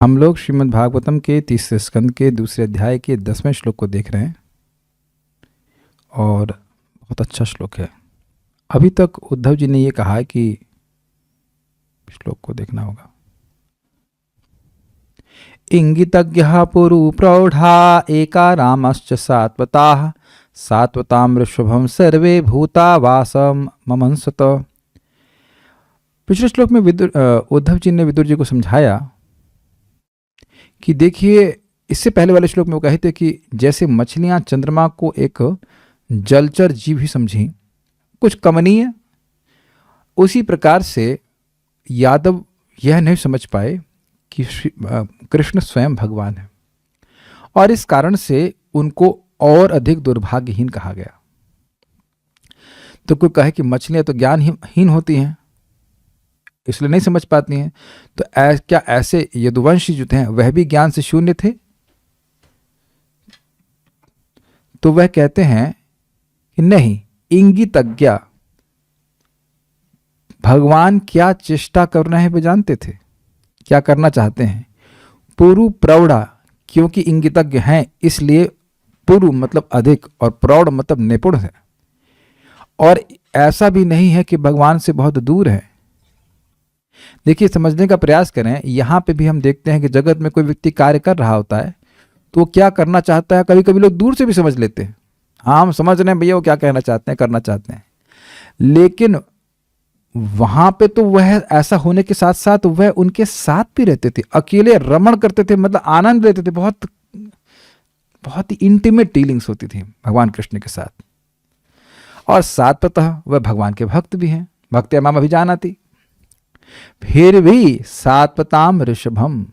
हम लोग श्रीमद् भागवतम के तीसरे स्कंद के दूसरे अध्याय के 10वें श्लोक को देख रहे हैं और बहुत अच्छा श्लोक है। अभी तक उद्धव जी ने ये कहा है कि श्लोक को देखना होगा। इंगितज्ञः पुरु प्रौढ़ा एका रामश्च सात्वताः सात्वतां ऋषभं सर्वे भूता वासम ममंसत। पिछले श्लोक में उद्धव जी ने विदुर जी को समझाया कि देखिए, इससे पहले वाले श्लोक में वो कहे थे कि जैसे मछलियां चंद्रमा को एक जलचर जीव ही समझी, कुछ कमनीय, उसी प्रकार से यादव यह नहीं समझ पाए कि कृष्ण स्वयं भगवान है और इस कारण से उनको और अधिक दुर्भाग्यहीन कहा गया। तो कोई कहे कि मछलियां तो ज्ञानहीन होती हैं, इसलिए नहीं समझ पाती हैं, तो क्या ऐसे यदुवंशी जो थे वह भी ज्ञान से शून्य थे? तो वह कहते हैं कि नहीं, इंगितज्ञ भगवान क्या चेष्टा कर रहे हैं वे जानते थे, क्या करना चाहते हैं। पुरु प्रौढ़ा, क्योंकि इंगितज्ञ हैं इसलिए पुरु मतलब अधिक और प्रौढ़ मतलब निपुण है, और ऐसा भी नहीं है कि भगवान से बहुत दूर है। देखिए, समझने का प्रयास करें। यहाँ पे भी हम देखते हैं कि जगत में कोई व्यक्ति कार्य कर रहा होता है तो वो क्या करना चाहता है, कभी कभी लोग दूर से भी समझ लेते हैं। हाँ, हम समझ रहे हैं भैया वो क्या कहना चाहते हैं, करना चाहते हैं, लेकिन वहां पे तो वह ऐसा होने के साथ साथ वह उनके साथ भी रहते थे, अकेले रमण करते थे, मतलब आनंद लेते थे। बहुत बहुत ही इंटीमेट डीलिंग्स होती थी भगवान कृष्ण के साथ। और सात्वतः वह भगवान के भक्त भी हैं, भक्त्या माम अभिजानाति। फिर भी सात्वताम ऋषभम,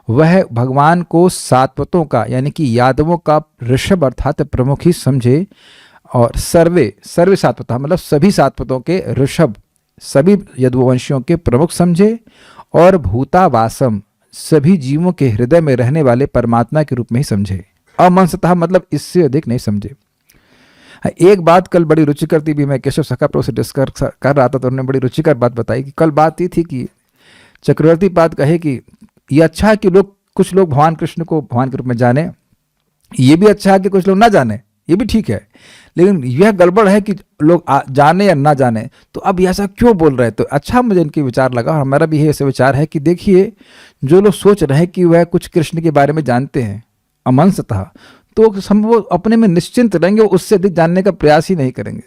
वह भगवान को सात्वतों का यानी कि यादवों का ऋषभ अर्थात प्रमुख ही समझे, और सर्वे सात्वता मतलब सभी सात्वतों के ऋषभ, सभी यदुवंशियों के प्रमुख समझे, और भूतावासम सभी जीवों के हृदय में रहने वाले परमात्मा के रूप में ही समझे। अमंसतः मतलब इससे अधिक नहीं समझे। एक बात कल बड़ी रुचिकर थी, भी मैं केशव सखा प्रो से डिस्कस कर रहा था तो उन्होंने बड़ी रुचिकर बात बताई कि कल बात ये थी कि चक्रवर्ती पाद कहे कि ये अच्छा है कि कुछ लोग भगवान कृष्ण को भगवान के रूप में जाने, ये भी अच्छा है कि कुछ लोग ना जाने, ये भी ठीक है, लेकिन यह गड़बड़ है कि लोग जाने या ना जाने। तो अब ऐसा क्यों बोल रहे हैं? तो अच्छा मुझे इनके विचार लगा, और हमारा भी ऐसे विचार है कि देखिए, जो लोग सोच रहे हैं कि वह कुछ कृष्ण के बारे में जानते हैं अमंसतः, तो वो अपने में निश्चिंत रहेंगे, वो उससे अधिक जानने का प्रयास ही नहीं करेंगे।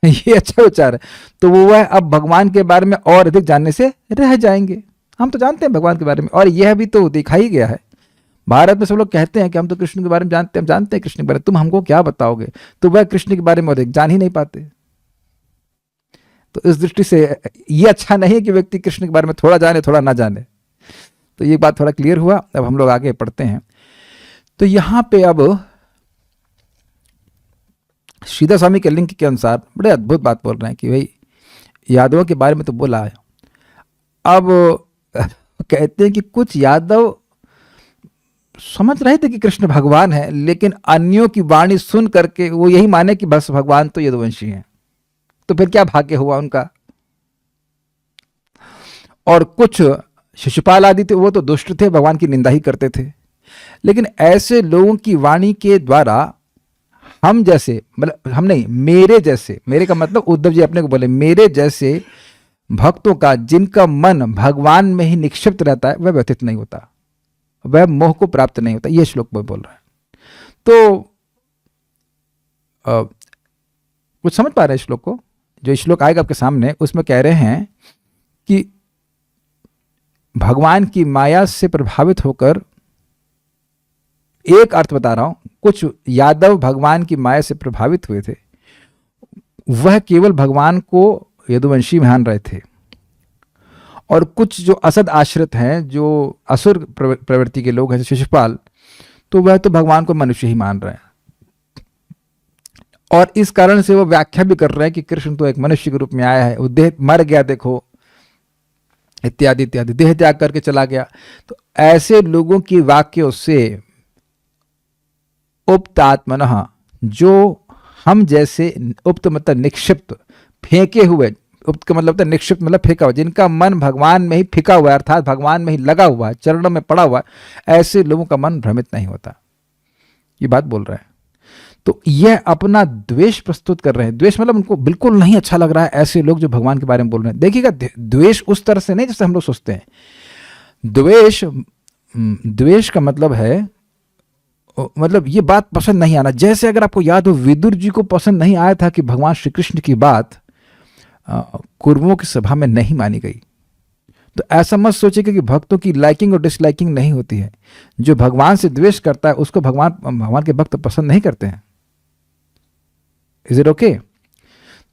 ये अच्छा विचार है। तो वो वह अब भगवान के बारे में और अधिक जानने से रह जाएंगे। हम तो जानते हैं भगवान के बारे में, और यह भी तो देखा ही गया है। भारत में सब लोग कहते हैं कि हम तो कृष्ण के बारे में जानते हैं, हम जानते हैं कृष्ण के बारे में, तुम हमको क्या बताओगे? तो वह कृष्ण के बारे में अधिक जान ही नहीं पाते। तो इस दृष्टि से ये अच्छा नहीं है कि व्यक्ति कृष्ण के बारे में थोड़ा जाने थोड़ा ना जाने। तो ये बात थोड़ा क्लियर हुआ। अब हम लोग आगे पढ़ते हैं। तो यहां पे अब श्रीधर स्वामी के लिंक के अनुसार बड़े अद्भुत बात बोल रहे हैं कि भाई यादवों के बारे में तो बोला है। अब कहते हैं कि कुछ यादव समझ रहे थे कि कृष्ण भगवान है, लेकिन अन्यों की वाणी सुन करके वो यही माने कि बस भगवान तो यदुवंशी हैं। तो फिर क्या भाग्य हुआ उनका। और कुछ शिशुपाल आदि थे, वो तो दुष्ट थे, भगवान की निंदा ही करते थे। लेकिन ऐसे लोगों की वाणी के द्वारा हम जैसे, मतलब हम नहीं, मेरे जैसे, मेरे का मतलब उद्धव जी अपने को बोले, मेरे जैसे भक्तों का जिनका मन भगवान में ही निक्षिप्त रहता है वह व्यथित नहीं होता, वह मोह को प्राप्त नहीं होता। यह श्लोक में बोल रहा है। तो कुछ समझ पा रहे हैं श्लोक को? जो श्लोक आएगा आपके सामने उसमें कह रहे हैं कि भगवान की माया से प्रभावित होकर, एक अर्थ बता रहा हूं, कुछ यादव भगवान की माया से प्रभावित हुए थे, वह केवल भगवान को यदुवंशी मान रहे थे, और कुछ जो असद आश्रित हैं, जो असुर प्रवृत्ति के लोग हैं, शिशुपाल, तो वह तो भगवान को मनुष्य ही मान रहे हैं। और इस कारण से वो व्याख्या भी कर रहे हैं कि कृष्ण तो एक मनुष्य के रूप में आया है, वो देह मर गया देखो, इत्यादि इत्यादि, देह त्याग करके चला गया। तो ऐसे लोगों की वाक्यों से उक्त आत्मनः, जो हम जैसे, उक्त मतलब निक्षिप्त, फेंके हुए, उक्त का मतलब होता है निक्षिप्त, मतलब फेंका हुआ, जिनका मन भगवान में ही फिका हुआ है, अर्थात भगवान में ही लगा हुआ है, चरणों में पड़ा हुआ है, ऐसे लोगों का मन भ्रमित नहीं होता। ये बात बोल रहा है। तो यह अपना द्वेष प्रस्तुत कर रहे हैं। द्वेष मतलब उनको बिल्कुल नहीं अच्छा लग रहा है ऐसे लोग जो भगवान के बारे में बोल रहे हैं। देखिएगा, द्वेष उस तरह से नहीं जैसे हम लोग सोचते हैं। द्वेष का मतलब है, मतलब ये बात पसंद नहीं आना। जैसे अगर आपको याद हो, विदुर जी को पसंद नहीं आया था कि भगवान श्री कृष्ण की बात कौरवों की सभा में नहीं मानी गई। तो ऐसा मत सोचिए कि भक्तों की लाइकिंग और डिसलाइकिंग नहीं होती है। जो भगवान से द्वेष करता है उसको भगवान के भक्त पसंद नहीं करते हैं। Is it okay?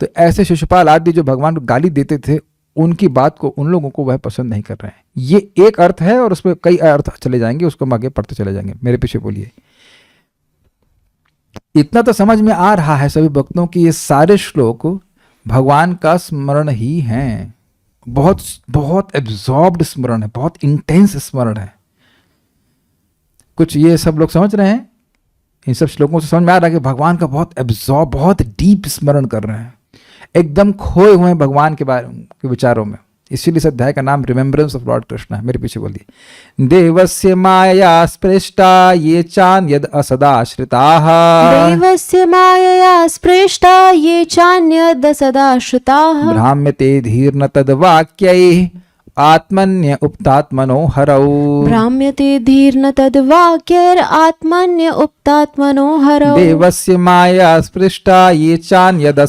तो ऐसे शिशुपाल आदि जो भगवान को गाली देते थे, उनकी बात को, उन लोगों को वह पसंद नहीं कर रहे हैं। ये एक अर्थ है और उसमें कई अर्थ चले जाएंगे, उसको हम आगे पढ़ते चले जाएंगे। मेरे पीछे बोलिए। इतना तो समझ में आ रहा है सभी भक्तों की ये सारे श्लोक भगवान का स्मरण ही हैं। बहुत बहुत एब्जॉर्ब्ड स्मरण है, बहुत इंटेंस स्मरण है। कुछ ये सब लोग समझ रहे हैं? इन सब श्लोकों से समझ में आ रहा है कि भगवान का बहुत एब्जॉर्ब, बहुत डीप स्मरण कर रहे हैं, एकदम खोए हुए हैं भगवान के बारे के विचारों में। इसीलिए इस अध्याय का नाम रिमेम्बरेंस ऑफ लॉर्ड कृष्ण है। मेरे पीछे बोलिए। देवस्य माया स्पृष्टा ये चान्यद असदाश्रिताः। देवस्य मायया स्पृष्टा ये चान्यद असदाश्रिताः। भ्राम्यते धीर्न तद्वाक्यैः आत्मन्य उक्तात्मनो हरौ। भ्राम्यते धीर्न तद्वाक्यैर् आत्मन्य उक्तात्मनो हरौ। देवस्य माया स्पृष्टा ये चान्यद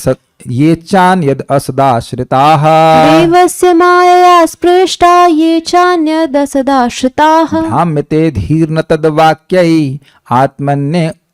असदाश्रिताः। देवस्य मायया स्पृष्टा ये चान्यद असदाश्रिताः। भ्राम्यते धीर्न तद्वाक्यैः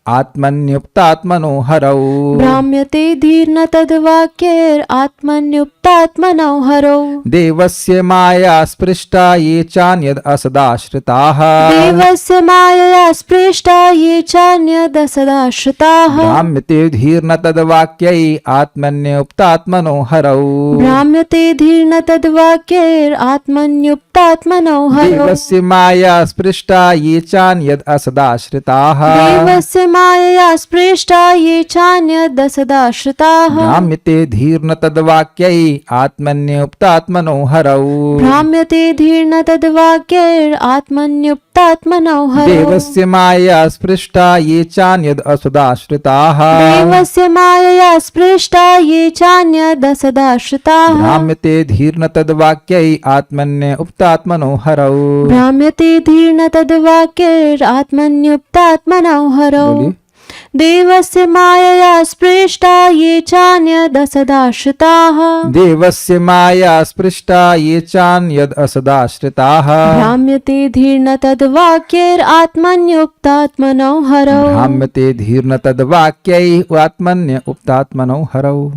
आत्मन्युक्तात्मनो हरौ। भ्राम्यते धीर्न तद्वाक्यैर् आत्मन्युक्तात्मनो हरौ। देवस्य माया स्पृष्टा ये चान्यद असदाश्रिताः। देवस्य मायया स्पृष्टा ये चान्यद असदाश्रिताः। भ्राम्यते धीर्न तद्वाक्यैः आत्मन्युक्तात्मनो हरौ। भ्राम्यते धीर्न तद्वाक्यैर् आत्मन्युक्तात्मनो हरौ। देवस्य माया स्पृष्टा ये चान्यद असदाश्रिताः। देवस्य मायया स्पृष्टा ये चान्यद असदाश्रिताः। भ्राम्यते धीर्न तद्वाक्यैः आत्मन्युक्तात्मनो हरौ। भ्राम्यते धीर्न तद्वाक्यैर् आत्मन्युक्तात्मनो हरौ। देवस्य माया स्पृष्टा ये चान्यद असदाश्रिताः। देवस्य मायया स्पृष्टा ये चान्यद असदाश्रिताः। भ्राम्यते धीर्न तद्वाक्यैः आत्मन्युक्तात्मनो हरौ। भ्राम्यते धीर्न तद्वाक्यैर् आत्मन्युक्तात्मनो हरौ। देवस्य मायया स्पृष्टा ये चान्यद असदाश्रिताः। देवस्य माया स्पृष्टा ये चान्यद असदाश्रिताः। भ्राम्यते धीर्न तद्वाक्यैर् आत्मन्युक्तात्मनो हरौ। भ्राम्यते धीर्न तद्वाक्यैः आत्मन्युक्तात्मनो हरौ।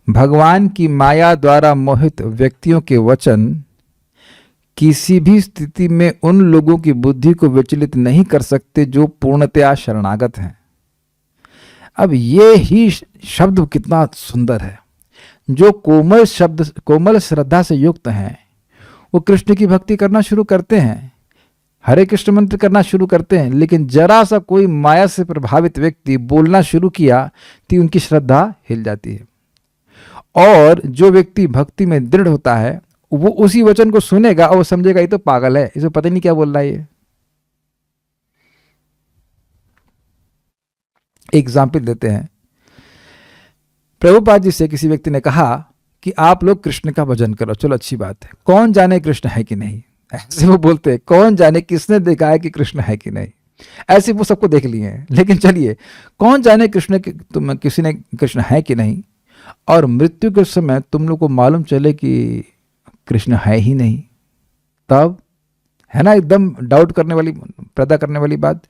भगवान की माया द्वारा मोहित व्यक्तियों के वचन किसी भी स्थिति में उन लोगों की बुद्धि को विचलित नहीं कर सकते जो पूर्णतया शरणागत हैं। अब ये ही शब्द कितना सुंदर है। जो कोमल श्रद्धा से युक्त हैं, वो कृष्ण की भक्ति करना शुरू करते हैं, हरे कृष्ण मंत्र करना शुरू करते हैं, लेकिन जरा सा कोई माया से प्रभावित व्यक्ति बोलना शुरू किया तो उनकी श्रद्धा हिल जाती है। और जो व्यक्ति भक्ति में दृढ़ होता है, वो उसी वचन को सुनेगा और वो समझेगा ये तो पागल है, इसे पता नहीं क्या बोल रहा है ये। एग्जाम्पल देते हैं। प्रभुपाद जी से किसी व्यक्ति ने कहा कि आप लोग कृष्ण का भजन करो। चलो अच्छी बात है, कौन जाने कृष्ण है कि नहीं, ऐसे वो बोलते हैं। कौन जाने किसने देखा है कि कृष्ण है कि नहीं, ऐसे वो सबको देख लिए हैं। लेकिन चलिए, कौन जाने तुम किसी ने कृष्ण है कि नहीं, और मृत्यु के समय तुम लोग को मालूम चले कि कृष्ण है ही नहीं, तब है ना एकदम डाउट करने वाली, पैदा करने वाली बात।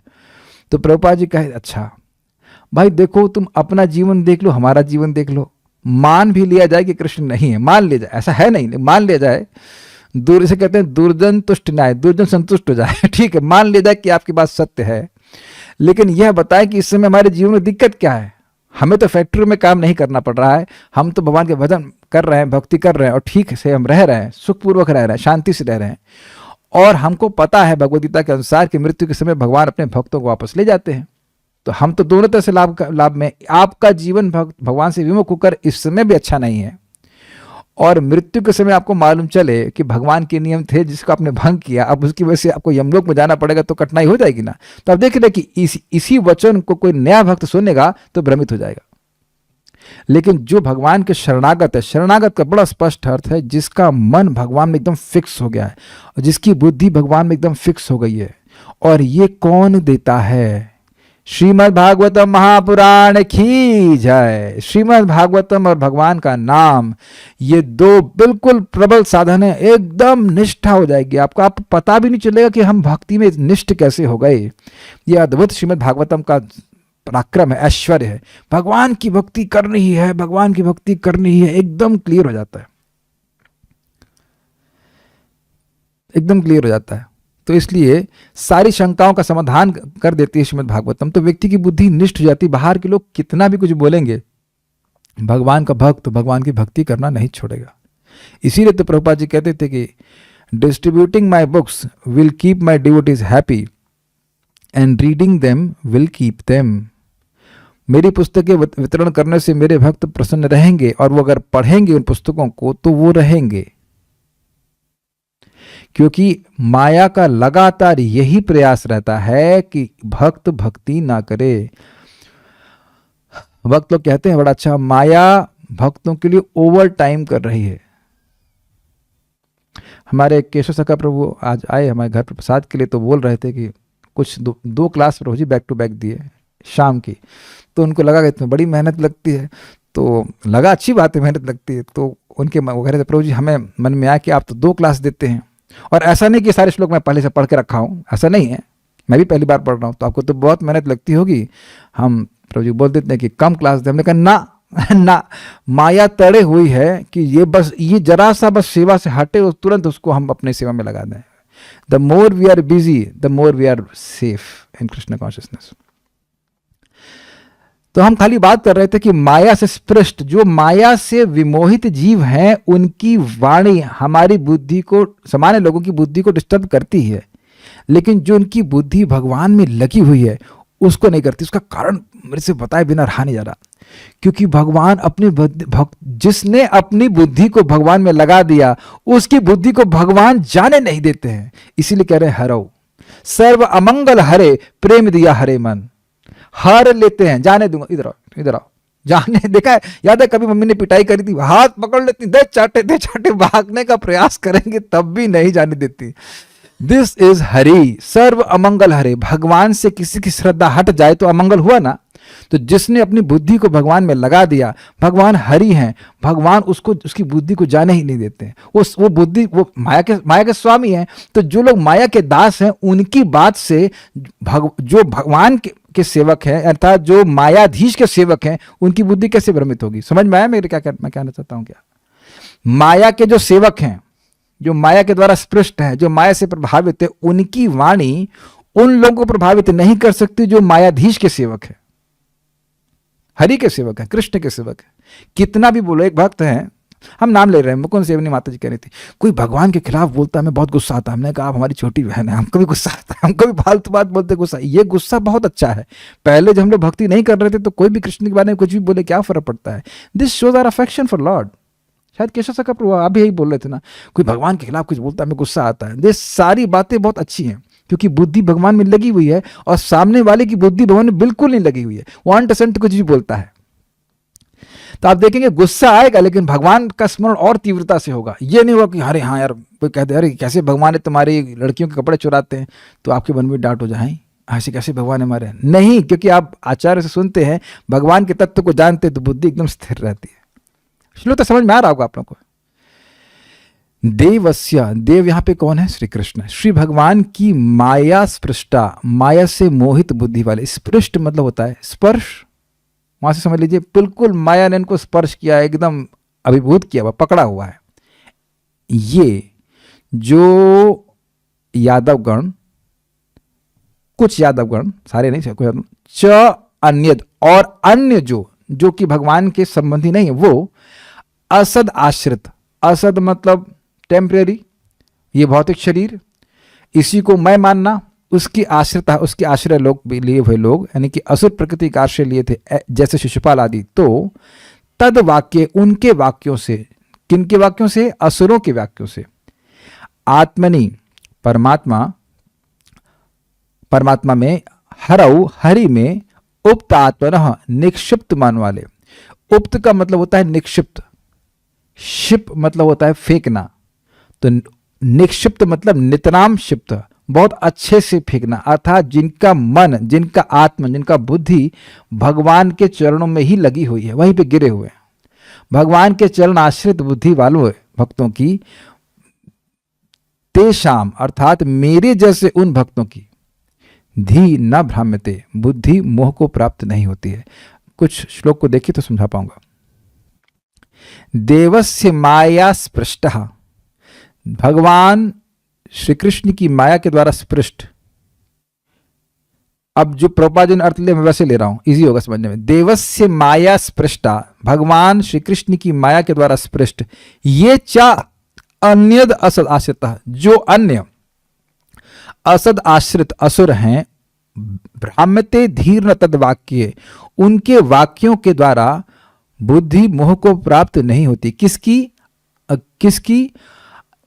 तो प्रभुपाद जी कहे, अच्छा भाई देखो, तुम अपना जीवन देख लो, हमारा जीवन देख लो, मान भी लिया जाए कि कृष्ण नहीं है, मान लिया जाए, ऐसा है नहीं, मान लिया जाए, दूर से कहते हैं दुर्जन तुष्ट नाय, दुर्जन संतुष्ट हो जाए, ठीक है, मान लिया जाए कि आपकी बात सत्य है, लेकिन यह बताए कि इस समय हमारे जीवन में दिक्कत क्या है। हमें तो फैक्ट्री में काम नहीं करना पड़ रहा है, हम तो भगवान के भजन कर रहे हैं, भक्ति कर रहे हैं, और ठीक से हम रह रहे हैं, सुखपूर्वक रह रहे हैं, शांति से रह रहे हैं, और हमको पता है भगवद गीता के अनुसार कि मृत्यु के समय भगवान अपने भक्तों को वापस ले जाते हैं। तो हम तो दोनों तरह से लाभ में। आपका जीवन भगवान से विमुख होकर इस समय भी अच्छा नहीं है, और मृत्यु के समय आपको मालूम चले कि भगवान के नियम थे जिसको आपने भंग किया, अब उसकी वजह से आपको यमलोक में जाना पड़ेगा, तो कठिनाई हो जाएगी ना। तो आप देख रहे कि इसी वचन को कोई नया भक्त सुनेगा तो भ्रमित हो जाएगा। लेकिन जो भगवान के शरणागत है, शरणागत का बड़ा स्पष्ट अर्थ है जिसका मन भगवान में एकदम फिक्स हो गया है, और जिसकी बुद्धि भगवान में एकदम फिक्स हो गई है। और ये कौन देता है? श्रीमद् भागवतम महापुराण की जय। श्रीमद् भागवतम और भगवान का नाम, ये दो बिल्कुल प्रबल साधन है। एकदम निष्ठा हो जाएगी आपको, आप पता भी नहीं चलेगा कि हम भक्ति में निष्ठ कैसे हो गए। ये अद्भुत श्रीमद् भागवतम का पराक्रम है, ऐश्वर्य है। भगवान की भक्ति करनी ही है, भगवान की भक्ति करनी ही है, एकदम क्लियर हो जाता है, एकदम क्लियर हो जाता है। तो इसलिए सारी शंकाओं का समाधान कर देती है श्रीमद् भागवतम। तो व्यक्ति की बुद्धि निष्ठ हो जाती। बाहर के लोग कितना भी कुछ बोलेंगे, भगवान का भक्त तो भगवान की भक्ति करना नहीं छोड़ेगा। इसीलिए तो प्रभुपाद जी कहते थे कि distributing my books will keep my devotees happy and reading them will keep them. मेरी पुस्तकें वितरण करने से मेरे भक्त प्रसन्न रहेंगे, और वो अगर पढ़ेंगे उन पुस्तकों को तो वो रहेंगे। क्योंकि माया का लगातार यही प्रयास रहता है कि भक्त भक्ति ना करे। भक्त लोग कहते हैं बड़ा अच्छा, माया भक्तों के लिए ओवर टाइम कर रही है। हमारे केशव सखा प्रभु आज आए हमारे घर पर प्रसाद के लिए, तो बोल रहे थे कि कुछ दो क्लास प्रभु जी बैक टू बैक दिए शाम की, तो उनको लगा कि इसमें बड़ी मेहनत लगती है। तो लगा अच्छी बात है, मेहनत लगती है। तो उनके वो कह रहे थे प्रभु जी हमें मन में आया कि आप तो 2 क्लास देते हैं, और ऐसा नहीं कि सारे श्लोक मैं पहले से पढ़ के रखा हूँ, ऐसा नहीं है, मैं भी पहली बार पढ़ रहा हूँ, तो आपको तो बहुत मेहनत लगती होगी। हम प्रभु जी बोल देते हैं कि कम क्लास दे। हमने कहा ना, माया तड़े हुई है कि ये जरा सा बस सेवा से हटे और तुरंत उसको हम अपने सेवा में लगा दें। The more we are busy, the more we are safe in Krishna consciousness. तो हम खाली बात कर रहे थे कि माया से स्पृष्ट, जो माया से विमोहित जीव हैं, उनकी वाणी हमारी बुद्धि को, सामान्य लोगों की बुद्धि को डिस्टर्ब करती है, लेकिन जो उनकी बुद्धि भगवान में लगी हुई है उसको नहीं करती। उसका कारण मेरे से बताए बिना रहा नहीं जा रहा। क्योंकि भगवान अपनी जिसने अपनी बुद्धि को भगवान में लगा दिया, उसकी बुद्धि को भगवान जाने नहीं देते हैं। इसीलिए कह रहे हैं हरौ सर्व अमंगल हरे, प्रेम दिया हरे मन। हर लेते हैं, जाने दूंगा, इधर आओ जाने। देखा है, याद है कभी मम्मी ने पिटाई करी थी, हाथ पकड़ लेती, दे चाटे भागने का प्रयास करेंगे तब भी नहीं जाने देती। दिस इज हरि, सर्व अमंगल हरे। भगवान से किसी की श्रद्धा हट जाए तो अमंगल हुआ ना। तो जिसने अपनी बुद्धि को भगवान में लगा दिया, भगवान हरि हैं, भगवान उसको, उसकी बुद्धि को जाने ही नहीं देते हैं। वो बुद्धि, वो माया के स्वामी हैं। तो जो लोग माया के दास हैं, उनकी बात से जो भगवान के सेवक हैं, अर्थात जो मायाधीश के सेवक हैं, उनकी बुद्धि कैसे भ्रमित होगी? समझ में आया मैं कहना चाहता हूं क्या? माया के जो सेवक हैं, जो माया के द्वारा स्पृष्ट हैं, जो माया से प्रभावित है, उनकी वाणी उन लोगों को प्रभावित नहीं कर सकती जो मायाधीश के सेवक है, हरि के सेवक है, कृष्ण के सेवक है। कितना भी बोलो, एक भक्त है, हम नाम ले रहे हैं, मुकुंद सेवनी माता जी कह रही थी, कोई भगवान के खिलाफ बोलता है हमें बहुत गुस्सा आता है। हमने कहा आप हमारी छोटी बहन है, हमको भी गुस्सा आता है, हमको भी फालतू बात बोलते गुस्सा। ये गुस्सा बहुत अच्छा है। पहले जब हम लोग भक्ति नहीं कर रहे थे तो कोई भी कृष्ण के बारे में कुछ भी बोले क्या फर्क पड़ता है? This shows our affection for Lord. शायद केशव सखा प्रभु आप भी यही बोल रहे थे ना, कोई भगवान के खिलाफ कुछ बोलता है हमें गुस्सा आता है। ये सारी बातें बहुत अच्छी हैं, क्योंकि बुद्धि भगवान में लगी हुई है, और सामने वाले की बुद्धि भगवान में बिल्कुल नहीं लगी हुई है, वो अनटसेंट कुछ भी बोलता है। तो आप देखेंगे गुस्सा आएगा, लेकिन भगवान का स्मरण और तीव्रता से होगा। ये नहीं होगा कि अरे हाँ यार, कोई कहते अरे कैसे भगवान है तुम्हारी लड़कियों के कपड़े चुराते हैं, तो आपके मन में डांट हो जाए, ऐसे कैसे भगवान है हमारे? नहीं, क्योंकि आप आचार्य से सुनते हैं, भगवान के तत्व को जानते हैं, तो बुद्धि एकदम स्थिर रहती है। श्लोक तो समझ में आ रहा होगा आप लोगों को। देवस्य, देव यहां पे कौन है? श्री कृष्ण। श्री भगवान की माया स्पृष्टा, माया से मोहित बुद्धि वाले। स्पृष्ट मतलब होता है स्पर्श, वहां से समझ लीजिए बिल्कुल माया ने इनको स्पर्श किया, एकदम अभिभूत किया हुआ, पकड़ा हुआ है। ये जो यादवगण, कुछ यादवगण, सारे नहीं, कोई च अन्यद, और अन्य जो कि भगवान के संबंधी नहीं है, वो असद आश्रित। असद मतलब टेम्परेरी, ये भौतिक शरीर, इसी को मैं मानना, उसकी आश्रिता, उसके आश्रय लोग भी लिए हुए लोग, यानी कि असुर प्रकृति का आश्रय लिए थे जैसे शिशुपाल आदि, तो तद वाक्य, उनके वाक्यों से, किनके वाक्यों से? असुरों के वाक्यों से, आत्मनि परमात्मा, परमात्मा में, हरऊ हरि में, उक्त आत्मनः निक्षिप्त मान वाले। उक्त का मतलब होता है निक्षिप्त, शिप मतलब होता है फेंकना, तो निक्षिप्त मतलब नितराम क्षिप्त, बहुत अच्छे से फेंकना, अर्थात जिनका मन, जिनका आत्मा, जिनका बुद्धि भगवान के चरणों में ही लगी हुई है, वहीं पे गिरे हुए हैं। भगवान के चरण आश्रित बुद्धि वालों भक्तों की, तेषाम अर्थात मेरे जैसे उन भक्तों की, धी न भ्राम्यते, बुद्धि मोह को प्राप्त नहीं होती है। कुछ श्लोक को देखिए तो समझा पाऊंगा। देवस्य माया स्पृष्टः, भगवान श्री कृष्ण की माया के द्वारा स्पृष्ट। अब जो प्रभुपाद ने अर्थ ले मैं वैसे ले रहा हूं, इजी होगा समझने में। देवस्य माया स्पृष्टा, भगवान श्री कृष्ण की माया के द्वारा स्पृष्ट। ये चा अन्यद असद आश्रित, जो अन्य असद आश्रित असुर हैं, भ्राम्यते धीर न तद वाक्य, उनके वाक्यों के द्वारा बुद्धि मोह को प्राप्त नहीं होती। किसकी? किसकी?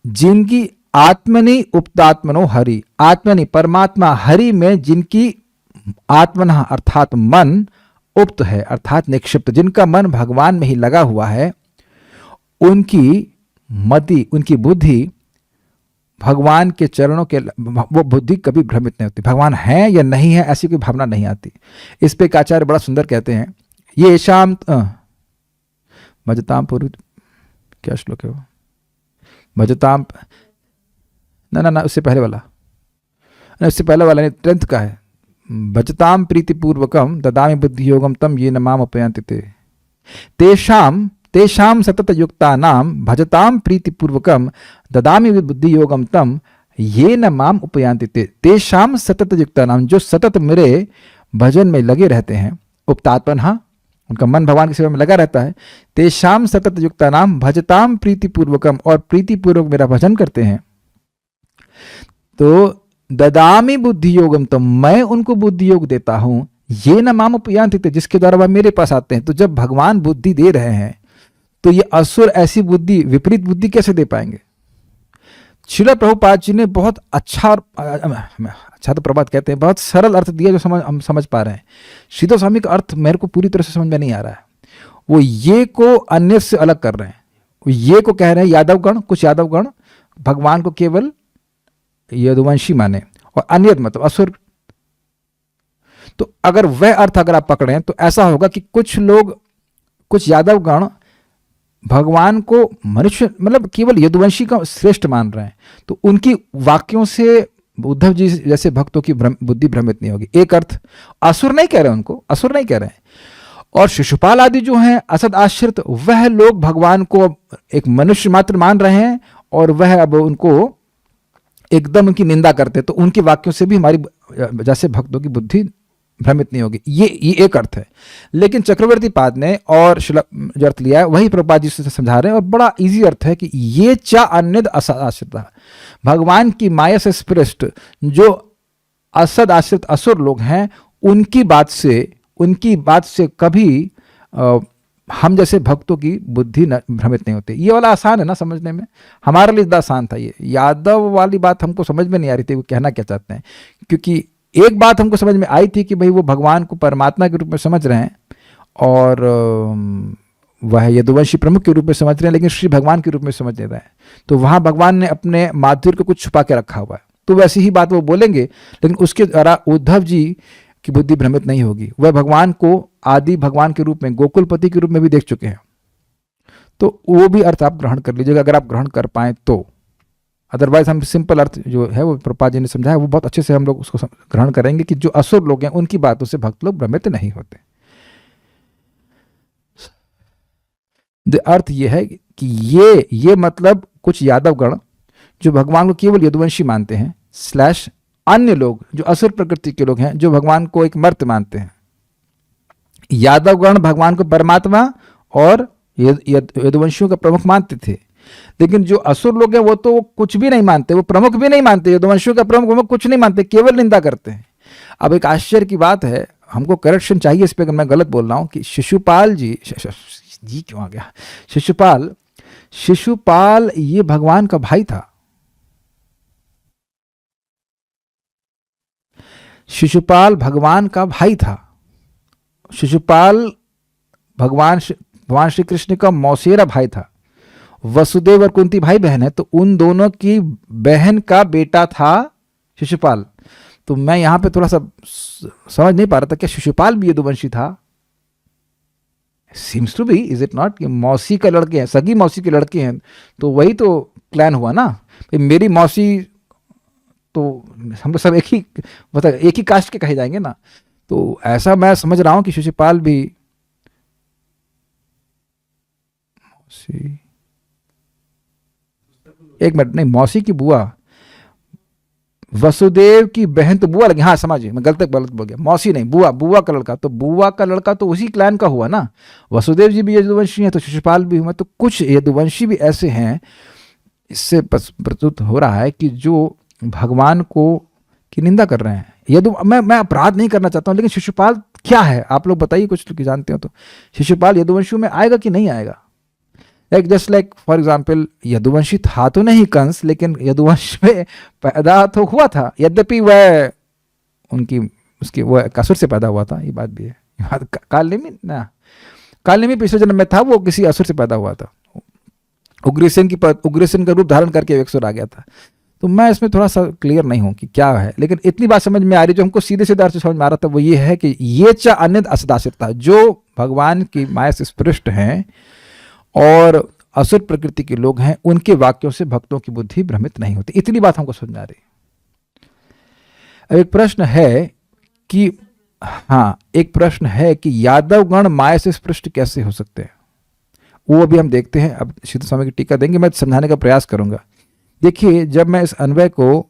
जिनकी आत्मनि उक्तात्मनो हरि, आत्मनि परमात्मा हरि में जिनकी आत्मना अर्थात मन उक्त है, अर्थात निक्षिप्त, जिनका मन भगवान में ही लगा हुआ है, उनकी मति, उनकी बुद्धि भगवान के चरणों के, वो बुद्धि कभी भ्रमित नहीं होती। भगवान है या नहीं है ऐसी कोई भावना नहीं आती। इस पे एक आचार्य बड़ा सुंदर कहते हैं, ये शाम भजताम पूर्व, क्या श्लोक है वो? भजताम, ना उससे पहले वाला, उससे पहले वाला नहीं, 10th का है। भजताम प्रीतिपूर्वकम ददामि बुद्धि योगम तम ये न माम उपयांति ते, तेषाम सतत युक्तानां भजताम प्रीतिपूर्वकम ददामि बुद्धि योगम तम ये न माम उपयांति ते। तेषाम सतत युक्तानां, जो सतत मेरे भजन में लगे रहते हैं, उपतात्मनः उनका मन भगवान की सेवा में लगा रहता है। तेषाम सतत युक्तानां भजताम प्रीतिपूर्वकम, और प्रीतिपूर्वक मेरा भजन करते हैं, तो ददामि बुद्धि योगम, तो मैं उनको बुद्धि योग देता हूं, ये न माम उपयांति ते, जिसके द्वारा वह मेरे पास आते हैं। तो जब भगवान बुद्धि दे रहे हैं तो ये असुर ऐसी बुद्धि, विपरीत बुद्धि कैसे दे पाएंगे? श्रील प्रभुपाद जी ने बहुत अच्छा तो प्रभात कहते हैं, बहुत सरल अर्थ दिया जो हम समझ पा रहे हैं। श्रीधर स्वामी का अर्थ मेरे को पूरी तरह से समझ में नहीं आ रहा है। वो ये को अन्य से अलग कर रहे हैं, वो ये को कह रहे हैं यादवगण, कुछ यादवगण भगवान को केवल यदुवंशी माने, और अन्य मतलब असुर। तो अगर वह अर्थ अगर आप पकड़ें तो ऐसा होगा कि कुछ लोग, कुछ यादवगण भगवान को मनुष्य मतलब केवल यदुवंशी का श्रेष्ठ मान रहे हैं, तो उनकी वाक्यों से उद्धव जी जैसे भक्तों की बुद्धि भ्रमित नहीं होगी। एक अर्थ, असुर नहीं कह रहे उनको, असुर नहीं कह रहे हैं। और शिशुपाल आदि जो हैं असद आश्रित, वह लोग भगवान को एक मनुष्य मात्र मान रहे हैं, और वह अब उनको एकदम उनकी निंदा करते, तो उनके वाक्यों से भी हमारी जैसे भक्तों की बुद्धि भ्रमित नहीं होगी। ये एक अर्थ है। लेकिन चक्रवर्ती पाद ने और जो अर्थ लिया है वही प्रभुपाद जी से समझा रहे हैं, और बड़ा इजी अर्थ है कि ये चा अन्यद असद आश्रिता, भगवान की माया से स्पृष्ट जो असद आश्रित असुर लोग हैं, उनकी बात से कभी हम जैसे भक्तों की बुद्धि भ्रमित नहीं होती। ये वाला आसान है ना समझने में, हमारे लिए इतना आसान था। ये यादव वाली बात हमको समझ में नहीं आ रही थी वो कहना क्या चाहते हैं, क्योंकि एक बात हमको समझ में आई थी कि भाई वो भगवान को परमात्मा के रूप में समझ रहे हैं, और वह यदुवंशी प्रमुख के रूप में समझ रहे हैं, लेकिन श्री भगवान के रूप में समझ नहीं रहे हैं। तो वहाँ भगवान ने अपने माधुर्य को कुछ छुपा के रखा हुआ है, तो वैसी ही बात वो बोलेंगे, लेकिन उसके द्वारा उद्धव जी की बुद्धि भ्रमित नहीं होगी। वह भगवान को आदि भगवान के रूप में, गोकुलपति के रूप में भी देख चुके हैं। तो वो भी अर्थ आप ग्रहण कर लीजिएगा अगर आप ग्रहण कर पाएँ तो। अदरवाइज हम सिंपल अर्थ जो है वो प्रभुपाद जी ने समझाया, वो बहुत अच्छे से हम लोग उसको ग्रहण करेंगे कि जो असुर लोग हैं उनकी बातों से भक्त लोग भ्रमित नहीं होते। अर्थ ये है कि ये मतलब कुछ यादवगण जो भगवान को केवल यदुवंशी मानते हैं / अन्य लोग जो असुर प्रकृति के लोग हैं जो भगवान को एक मर्त्य मानते हैं। यादवगण भगवान को परमात्मा और यदुवंशियों का प्रमुख मानते थे, लेकिन जो असुर लोग हैं वो तो कुछ भी नहीं मानते, वो प्रमुख भी नहीं मानते, यदुवंशियों का प्रमुख कुछ नहीं मानते, केवल निंदा करते हैं। अब एक आश्चर्य की बात है, हमको करेक्शन चाहिए इस पे अगर मैं गलत बोल रहा हूं, कि शिशुपाल जी क्यों आ गया, शिशुपाल ये भगवान का भाई था। शिशुपाल भगवान का भाई था। शिशुपाल भगवान श्री कृष्ण का मौसेरा भाई था। वसुदेव और कुंती भाई बहन है, तो उन दोनों की बहन का बेटा था शिशुपाल। तो मैं यहां पे थोड़ा सा समझ नहीं पा रहा था, क्या शिशुपाल भी यदुवंशी था? Seems to be, is it not? कि मौसी के लड़के हैं, सगी मौसी के लड़के हैं, तो वही तो क्लैन हुआ ना। मेरी मौसी, तो हम तो सब एक ही, मतलब एक ही कास्ट के कहे जाएंगे ना। तो ऐसा मैं समझ रहा हूं कि शिशुपाल भी मौसी, एक मिनट, नहीं, मौसी की बुआ, वसुदेव की बहन तो बुआ लगी, हाँ समझिए, मैं गलत बोल गया, मौसी नहीं, बुआ का लड़का, तो बुआ का लड़का तो उसी क्लैन का हुआ ना। वसुदेव जी भी यदुवंशी हैं, तो शिशुपाल भी हुआ। तो कुछ यदुवंशी भी ऐसे हैं, इससे प्रतीत हो रहा है कि जो भगवान को की निंदा कर रहे हैं। मैं अपराध नहीं करना चाहता हूं, लेकिन शिशुपाल क्या है, आप लोग बताइए, कुछ लोग जानते हो तो। शिशुपाल यदुवंशियों में आएगा कि नहीं आएगा? Just like for example, Yaduvanshi था तो नहीं कंस, लेकिन यदुवंश में पैदा तो हुआ था, यद्यपि वह उसकी वह असुर से पैदा हुआ था, ये बात भी है। कालनेमी पिछले जन्म में था, वो किसी असुर से पैदा हुआ था। उग्रसेन का रूप धारण करके एक असुर आ गया था। तो मैं इसमें थोड़ा सा क्लियर नहीं हूं कि क्या है, लेकिन इतनी बात समझ में आ रही, जो हमको सीधे सीधे अर्थ समझ में आ रहा था, वो ये है कि ये च अन्य असदाशिरता, जो भगवान की माया से स्पृष्ट हैं और असुर प्रकृति के लोग हैं, उनके वाक्यों से भक्तों की बुद्धि भ्रमित नहीं होती। इतनी बात हमको समझ आ रही। अब एक प्रश्न है कि यादवगण माया से स्पृष्ट कैसे हो सकते हैं, वो अभी हम देखते हैं। अब सिद्ध स्वामी की टीका देंगे, मैं समझाने का प्रयास करूंगा। देखिए, जब मैं इस अन्वय को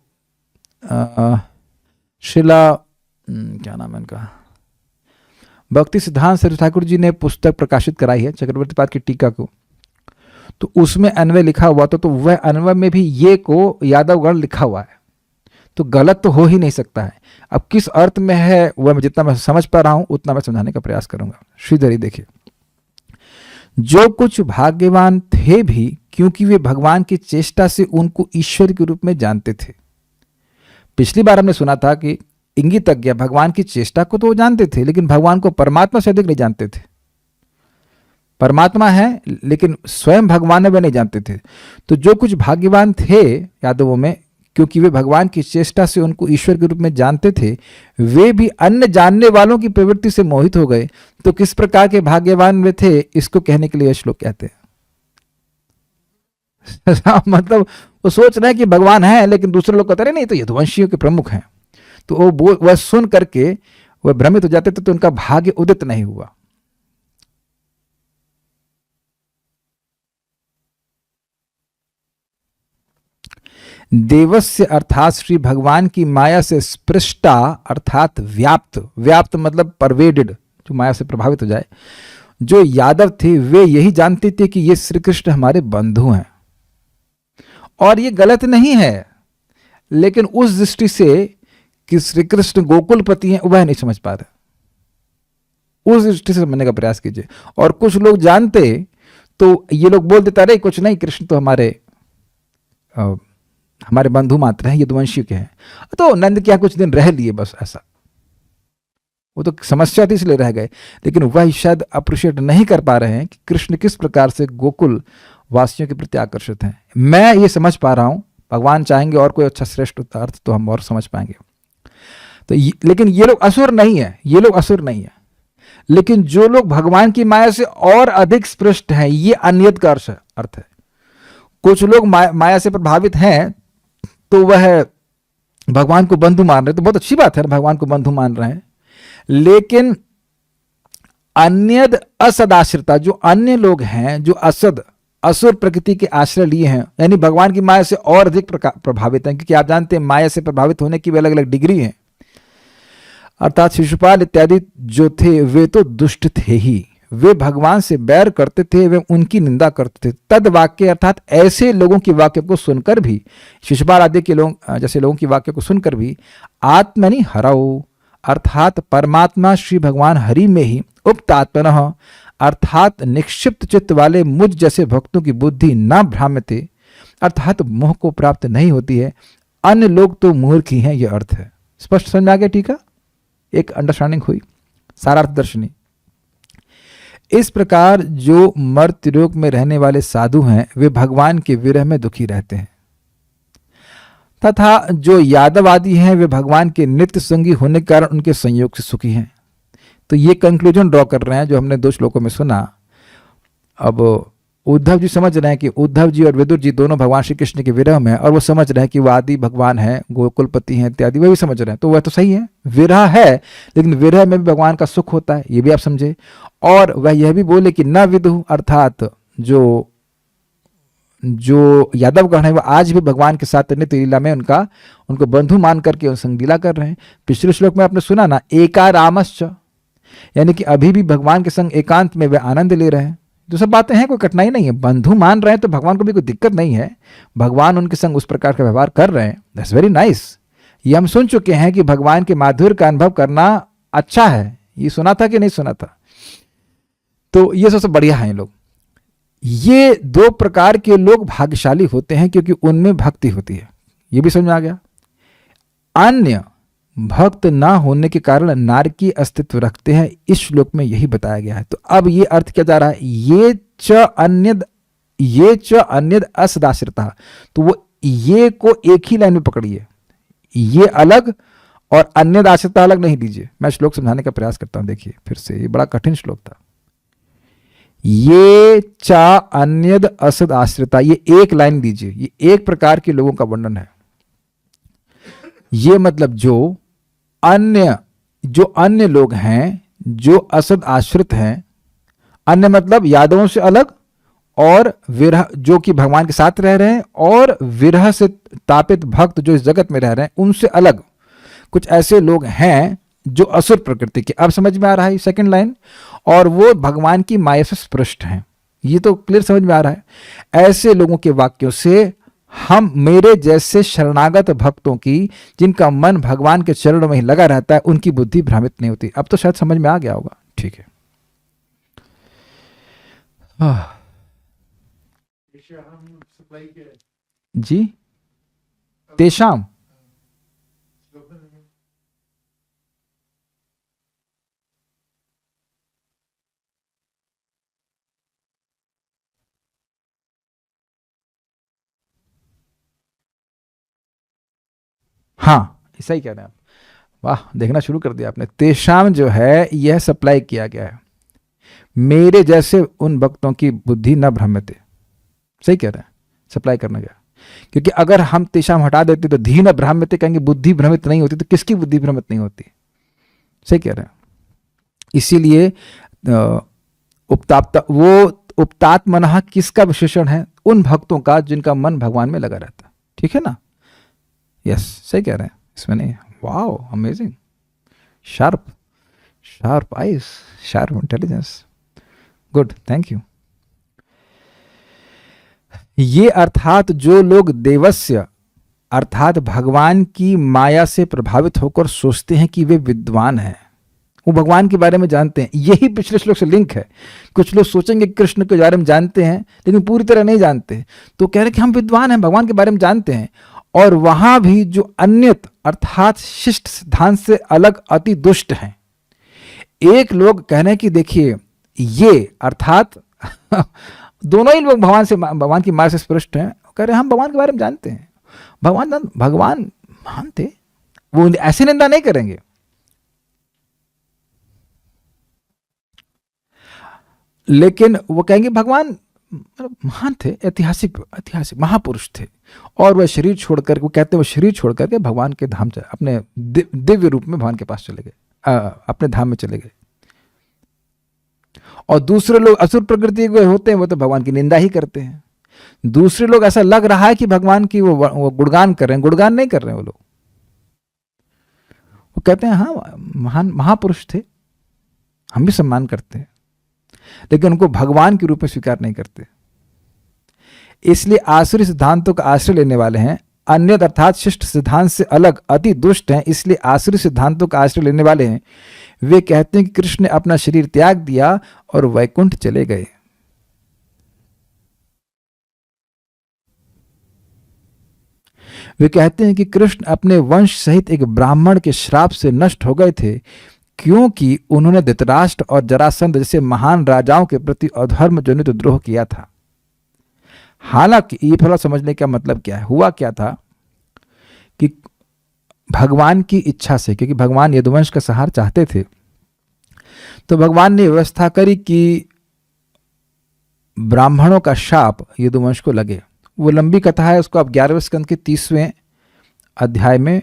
शिला क्या नाम है इनका, भक्ति सिद्धांत सरस्वती ठाकुर जी ने पुस्तक प्रकाशित कराई है चक्रवर्ती पाद की टीका को, तो उसमें अन्वय लिखा हुआ था, तो वह अन्वय में भी ये को यादवगण लिखा हुआ है, तो गलत तो हो ही नहीं सकता है। अब किस अर्थ में है वह जितना मैं समझ पा रहा हूं उतना मैं समझाने का प्रयास करूंगा। श्रीधरी देखिए, जो कुछ भाग्यवान थे भी, क्योंकि वे भगवान की चेष्टा से उनको ईश्वर के रूप में जानते थे। पिछली बार हमने सुना था कि इंगितज्ञ भगवान की चेष्टा को तो वो जानते थे, लेकिन भगवान को परमात्मा से अधिक नहीं जानते थे। परमात्मा है, लेकिन स्वयं भगवान है वह नहीं जानते थे। तो जो कुछ भाग्यवान थे यादवों में, क्योंकि वे भगवान की चेष्टा से उनको ईश्वर के रूप में जानते थे, वे भी अन्य जानने वालों की प्रवृत्ति से मोहित हो गए। तो किस प्रकार के भाग्यवान वे थे, इसको कहने के लिए यह श्लोक कहते हैं। मतलब वो सोच रहे हैं कि भगवान है, लेकिन दूसरे लोग कहते रहे नहीं, तो यदुवंशियों के प्रमुख हैं। तो वह सुन करके वह भ्रमित हो जाते थे, तो उनका भाग्य उदित नहीं हुआ। देवस्य अर्थात श्री भगवान की माया से स्पृष्टा अर्थात व्याप्त मतलब परवेडेड, जो माया से प्रभावित हो जाए, जो यादव थे वे यही जानते थे कि ये श्री कृष्ण हमारे बंधु हैं। और ये गलत नहीं है, लेकिन उस दृष्टि से कि श्री कृष्ण गोकुलपति हैं वह नहीं समझ पा रहे। उस दृष्टि से समझने का प्रयास कीजिए। और कुछ लोग जानते तो ये लोग बोल देता रहे कुछ नहीं, कृष्ण तो हमारे बंधु मात्र हैं, यदुवंशी के हैं, तो नंद के यहाँ कुछ दिन रह लिए, बस ऐसा। वो तो समस्या थी इसलिए रह गए, लेकिन वह शायद अप्रिशिएट नहीं कर पा रहे हैं कि कृष्ण किस प्रकार से गोकुल वासियों के प्रति आकर्षित हैं। मैं ये समझ पा रहा हूं, भगवान चाहेंगे और कोई अच्छा श्रेष्ठ अर्थ तो हम और समझ पाएंगे। तो लेकिन ये लोग असुर नहीं है, लेकिन जो लोग भगवान की माया से और अधिक स्पृष्ट हैं, ये अन्यत का अर्थ है। कुछ लोग माया से प्रभावित हैं, तो वह भगवान को बंधु मान रहे, तो बहुत अच्छी बात है, भगवान को बंधु मान रहे हैं। लेकिन अन्यद असदाश्रिता, जो अन्य लोग हैं, जो असुर प्रकृति के आश्रय लिए हैं, यानी भगवान की माया से और अधिक प्रभावित हैं, क्योंकि आप जानते हैं माया से प्रभावित होने की भी अलग अलग डिग्री है। अर्थात शिशुपाल इत्यादि जो थे वे तो दुष्ट थे ही, वे भगवान से बैर करते थे एवं उनकी निंदा करते थे। तद वाक्य अर्थात ऐसे लोगों की वाक्य को सुनकर भी, शिशुपाल आदि के लोग जैसे लोगों की वाक्य को सुनकर भी, आत्मनि हरौ अर्थात परमात्मा श्री भगवान हरि में ही उक्तात्मनः अर्थात निक्षिप्त चित्त वाले मुझ जैसे भक्तों की बुद्धि न भ्राम्यते अर्थात मोह को प्राप्त नहीं होती है। अन्य लोग तो मूर्ख ही हैं, यह अर्थ है। स्पष्ट समझ में आ गया? ठीक है, एक अंडरस्टैंडिंग हुई, सारार्थ दर्शनी। इस प्रकार जो मर्त्यलोक में रहने वाले साधु हैं वे भगवान के विरह में दुखी रहते हैं, तथा जो यादव आदि हैं वे भगवान के नित्य संगी होने के कारण उनके संयोग से सुखी हैं। तो ये कंक्लूजन ड्रॉ कर रहे हैं जो हमने 2 श्लोकों में सुना। अब उद्धव जी समझ रहे हैं कि उद्धव जी और विदुर जी दोनों भगवान श्री कृष्ण के विरह में, और वो समझ रहे हैं कि वो आदि भगवान हैं, गोकुलपति हैं इत्यादि, वह भी समझ रहे हैं। तो वह तो सही है, विरह है, लेकिन विरह में भी भगवान का सुख होता है, ये भी आप समझे। और वह यह भी बोले कि न विदु अर्थात जो यादव गण है वह आज भी भगवान के साथ नित्य लीला में उनको बंधु मान करके संग लीला कर रहे हैं। पिछले श्लोक में आपने सुना ना, एकारामश्च, यानी कि अभी भी भगवान के संग एकांत में वे आनंद ले रहे हैं। जो सब बातें हैं, कोई कठिनाई नहीं है, बंधु मान रहे हैं तो भगवान को भी कोई दिक्कत नहीं है, भगवान उनके संग उस प्रकार का व्यवहार कर रहे हैं, दैट्स वेरी नाइस। ये हम सुन चुके हैं कि भगवान के माधुर्य का अनुभव करना अच्छा है, ये सुना था कि नहीं सुना था? तो ये सबसे बढ़िया है लोग। ये 2 प्रकार के लोग भाग्यशाली होते हैं क्योंकि उनमें भक्ति होती है, ये भी समझ में आ गया। अन्य भक्त ना होने के कारण नारकीय अस्तित्व रखते हैं, इस श्लोक में यही बताया गया है। तो अब ये अर्थ क्या जा रहा है, ये च अन्यद असदाश्रिता, तो वो ये को एक ही लाइन में पकड़िए, ये अलग और अन्यद आश्रिता अलग नहीं लीजिए। मैं श्लोक समझाने का प्रयास करता हूं, देखिए फिर से, ये बड़ा कठिन श्लोक था। ये चा अन्यद असद आश्रिता, ये एक लाइन दीजिए, ये एक प्रकार के लोगों का वर्णन है। ये मतलब जो अन्य लोग हैं, जो असद आश्रित हैं, अन्य मतलब यादवों से अलग, और विरह जो कि भगवान के साथ रह रहे हैं, और विरह से तापित भक्त जो इस जगत में रह रहे हैं उनसे अलग कुछ ऐसे लोग हैं जो असुर प्रकृति के। अब समझ में आ रहा है सेकंड लाइन, और वो भगवान की माया से स्पृष्ट हैं, ये तो क्लियर समझ में आ रहा है। ऐसे लोगों के वाक्यों से हम मेरे जैसे शरणागत भक्तों की, जिनका मन भगवान के चरणों में ही लगा रहता है, उनकी बुद्धि भ्रमित नहीं होती। अब तो शायद समझ में आ गया होगा, ठीक है। जी, तेषाम हाँ, ऐसा ही कह रहे हैं आप। वाह, देखना शुरू कर दिया आपने। तेषाम जो है यह सप्लाई किया गया है, मेरे जैसे उन भक्तों की बुद्धि न भ्रमते, सही कह रहे हैं, सप्लाई करना गया। क्योंकि अगर हम तेषाम हटा देते तो धी न भ्रमते कहेंगे, बुद्धि भ्रमित नहीं होती, तो किसकी बुद्धि भ्रमित नहीं होती? सही कह रहे हैं। इसीलिए उपतात्मनः किसका विशेषण है? उन भक्तों का जिनका मन भगवान में लगा रहता है, ठीक है ना? यस, सही कह रहे हैं, इसमें नहीं। Wow, amazing, sharp eyes, sharp intelligence, good, thank you. ये अर्थात जो लोग देवस्य अर्थात भगवान की माया से प्रभावित होकर सोचते हैं कि वे विद्वान हैं, वो भगवान के बारे में जानते हैं, यही पिछले श्लोक से लिंक है। कुछ लोग सोचेंगे कृष्ण के बारे में जानते हैं लेकिन पूरी तरह नहीं जानते, तो कह रहे कि हम विद्वान हैं, भगवान के बारे में जानते हैं। और वहां भी जो अन्यत अर्थात शिष्ट सिद्धांत से अलग अति दुष्ट हैं। एक लोग कह रहे हैं कि देखिए ये अर्थात दोनों ही लोग भगवान की माया से स्पृष्ट हैं, कह रहे हैं हम भगवान के बारे में जानते हैं, भगवान मानते, वो ऐसे निंदा नहीं करेंगे। लेकिन वो कहेंगे भगवान महान थे, ऐतिहासिक महापुरुष थे, और वह शरीर छोड़कर, वो कहते हैं वो शरीर छोड़कर के भगवान के धाम चले, अपने दिव्य रूप में भगवान के पास चले गए, अपने धाम में चले गए। और दूसरे लोग असुर प्रकृति के होते हैं, वो तो भगवान की निंदा ही करते हैं। दूसरे लोग ऐसा लग रहा है कि भगवान की वो गुणगान कर रहे हैं, गुणगान नहीं कर रहे हैं वो लोग, वो कहते हैं हाँ महान महापुरुष थे, हम भी सम्मान करते हैं। लेकिन उनको भगवान के रूप में स्वीकार नहीं करते। इसलिए आसुरी सिद्धांतों का आश्रय लेने वाले हैं, अन्य अर्थात शिष्ट सिद्धांत से अलग अति दुष्ट हैं। इसलिए आसुरी सिद्धांतों का आश्रय लेने वाले हैं। वे कहते हैं कि कृष्ण ने अपना शरीर त्याग दिया और वैकुंठ चले गए। वे कहते हैं कि कृष्ण अपने वंश सहित एक ब्राह्मण के श्राप से नष्ट हो गए थे, क्योंकि उन्होंने धृतराष्ट्र और जरासंध जैसे महान राजाओं के प्रति अधर्म जनित द्रोह किया था। हालांकि ये थोड़ा समझने का मतलब क्या है, हुआ क्या था कि भगवान की इच्छा से, क्योंकि भगवान यदुवंश का संहार चाहते थे, तो भगवान ने व्यवस्था करी कि ब्राह्मणों का शाप यदुवंश को लगे। वो लंबी कथा है, उसको आप 11वें स्कंद के 30वें अध्याय में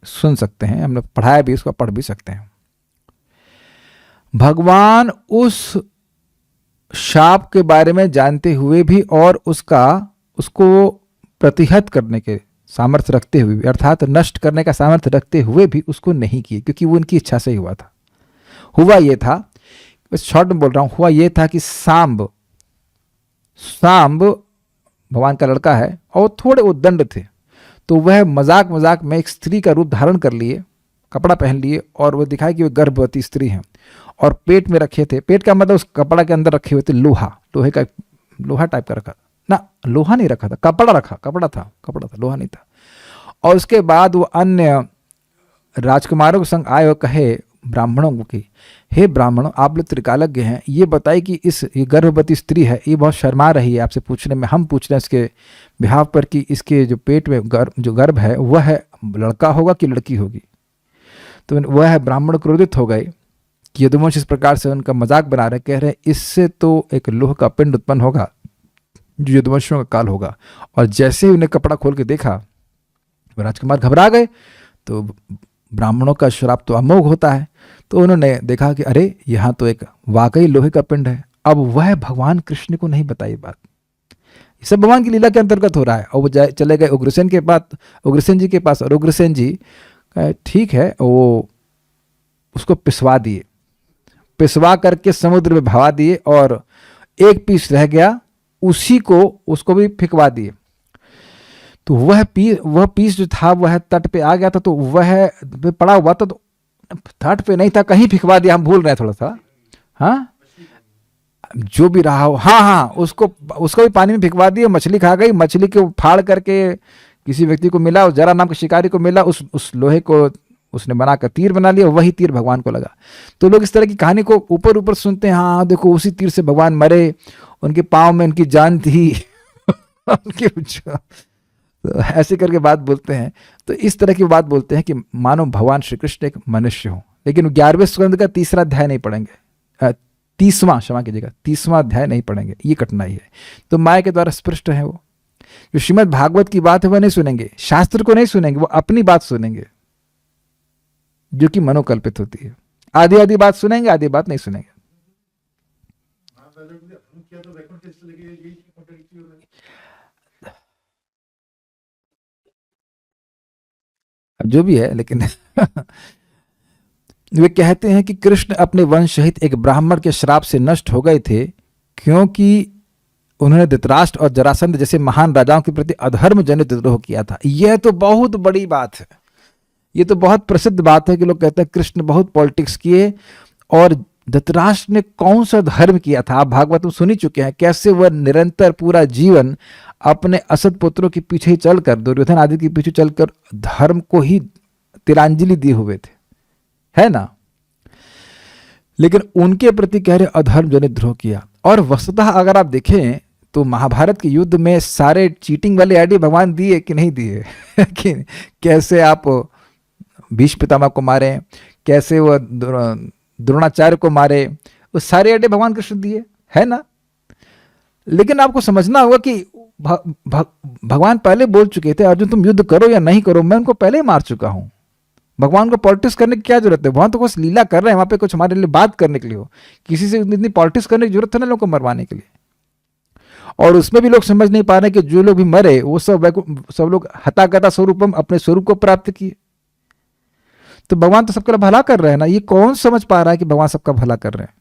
सुन सकते हैं, हमने पढ़ाया भी, उसको पढ़ भी सकते हैं। भगवान उस शाप के बारे में जानते हुए भी और उसको प्रतिहत करने के सामर्थ्य रखते हुए भी, अर्थात नष्ट करने का सामर्थ्य रखते हुए भी उसको नहीं किए, क्योंकि वो उनकी इच्छा से ही हुआ था। हुआ ये था, बस शॉर्ट में बोल रहा हूं, हुआ ये था कि सांब भगवान का लड़का है और थोड़े उद्दंड थे, तो वह मजाक में एक स्त्री का रूप धारण कर लिए, कपड़ा पहन लिए और वो दिखाए कि वे गर्भवती स्त्री हैं, और पेट में रखे थे, पेट का मतलब उस कपड़ा के अंदर रखे हुए थे लोहा टाइप का रखा ना, लोहा नहीं रखा था, कपड़ा था, लोहा नहीं था। और उसके बाद वो अन्य राजकुमारों के संग आए और कहे ब्राह्मणों को कि हे ब्राह्मणों, आप लोग त्रिकालज्ञ हैं, ये बताइए कि ये गर्भवती स्त्री है, ये बहुत शर्मा रही है आपसे पूछने में, हम पूछ रहे हैं इसके बिहाव पर कि इसके जो पेट में जो गर्भ है वह है लड़का होगा कि लड़की होगी। तो वह ब्राह्मण क्रोधित हो गए कि यदुवंश इस प्रकार से उनका मजाक बना रहे, कह रहे इससे तो एक लोह का पिंड उत्पन्न होगा जो यदुवंशियों का काल होगा। और जैसे ही उन्हें कपड़ा खोल के देखा, राजकुमार घबरा गए। तो ब्राह्मणों का श्राप तो अमोघ होता है, तो उन्होंने देखा कि अरे यहाँ तो एक वाकई लोहे का पिंड है। अब वह भगवान कृष्ण को नहीं बताई बात, ये सब भगवान की लीला के अंतर्गत हो रहा है। और वो चले गए उग्रसेन जी के पास, और उग्रसेन जी ठीक है, वो उसको पिसवा करके समुद्र में भवा दिए, और एक पीस रह गया, उसको भी फिकवा दिए। तो वह पीस जो था वह तट पे आ गया था, तो वह पड़ा हुआ था, तो तट पे नहीं था, कहीं फिकवा दिया, हम भूल रहे हैं थोड़ा सा, हाँ जो भी रहा हो, हाँ उसको भी पानी में फिकवा दिया, मछली खा गई, मछली को फाड़ करके किसी व्यक्ति को मिला, उस जरा नाम के शिकारी को मिला, उस लोहे को उसने बनाकर तीर बना लिया, वही तीर भगवान को लगा। तो लोग इस तरह की कहानी को ऊपर सुनते हैं, हाँ देखो उसी तीर से भगवान मरे, उनके पाँव में उनकी जान थी तो ऐसे करके बात बोलते हैं। तो इस तरह की बात बोलते हैं कि मानो भगवान श्री कृष्ण एक मनुष्य हो। लेकिन 11वें स्कंद का 3वां अध्याय नहीं पढ़ेंगे, 30वां अध्याय नहीं पढ़ेंगे, ये कठिनाई है। तो माया के द्वारा स्पष्ट है, वो जो श्रीमद् भागवत की बात है वह नहीं सुनेंगे, शास्त्र को नहीं सुनेंगे, वो अपनी बात सुनेंगे जो कि मनोकल्पित होती है। आधी बात सुनेंगे, आधी बात नहीं सुनेंगे। अब जो भी है, लेकिन वे कहते हैं कि कृष्ण अपने वंश सहित एक ब्राह्मण के श्राप से नष्ट हो गए थे, क्योंकि उन्होंने धृतराष्ट्र और जरासंध जैसे महान राजाओं के प्रति अधर्म जनित द्रोह किया था। यह तो बहुत बड़ी बात है, ये तो बहुत प्रसिद्ध बात है कि लोग कहते हैं कृष्ण बहुत पॉलिटिक्स किए, और धृतराष्ट्र ने कौन सा धर्म किया था। आप भागवत में सुन ही चुके हैं कैसे वह निरंतर पूरा जीवन अपने असत पुत्रों के पीछे चलकर, दुर्योधन आदि के पीछे चलकर धर्म को ही तिलांजलि दिए हुए थे, है ना। लेकिन उनके प्रति कह रहे अधर्म जनित द्रोह किया। और वस्तुतः अगर आप देखें तो महाभारत के युद्ध में सारे चीटिंग वाले आइडिया भगवान दिए कि नहीं दिए कि कैसे आप भीष्म पितामह को मारे, कैसे वह द्रोणाचार्य को मारे, वो सारे आइडिया भगवान कृष्ण दिए, है ना। लेकिन आपको समझना होगा कि भगवान पहले बोल चुके थे, अर्जुन तुम युद्ध करो या नहीं करो, मैं उनको पहले ही मार चुका हूं। भगवान को पॉलिटिक्स करने की क्या जरूरत है, भगवान तो कुछ लीला कर रहे हैं, वहां पे कुछ हमारे लिए बात करने के लिए हो, किसी से इतनी पॉलिटिक्स करने की जरूरत है ना लोगों को मरवाने के लिए। और उसमें भी लोग समझ नहीं पा रहे कि जो लोग भी मरे वो सब लोग हतागता स्वरूपम अपने स्वरूप को प्राप्त किए। तो भगवान तो सबका भला कर रहे हैं ना, ये कौन समझ पा रहा है कि भगवान सबका भला कर रहे हैं।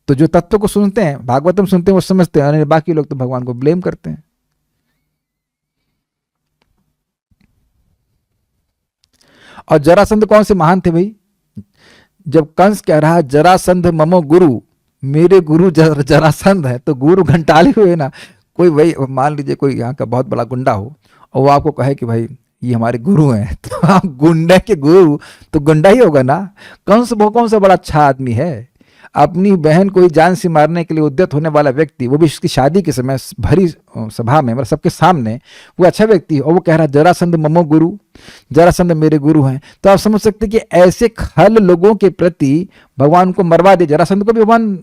तो जो तत्व को सुनते हैं, भागवतम सुनते हैं, वो समझते हैं, और बाकी लोग तो भगवान को ब्लेम करते हैं। और जरासंध कौन से महान थे भाई? जब कंस कह रहा है जरासंध ममो गुरु, मेरे गुरु जरासंध है, तो गुरु घंटाले हुए ना। कोई वही मान लीजिए कोई यहाँ का बहुत बड़ा गुंडा हो और वो आपको कहे कि भाई ये हमारे गुरु हैं, तो आप गुंडे के गुरु तो गुंडा ही होगा ना। कंस वो कौन सा बड़ा अच्छा आदमी है? अपनी बहन को जान से मारने के लिए उद्यत होने वाला व्यक्ति, वो भी उसकी शादी के समय भरी सभा में, मतलब सबके सामने, वो अच्छा व्यक्ति है, और वो कह रहा है जरासंध ममो गुरु, जरासंध मेरे गुरु हैं। तो आप समझ सकते कि ऐसे खल लोगों के प्रति भगवान को मरवा दे। जरासंध को भी भगवान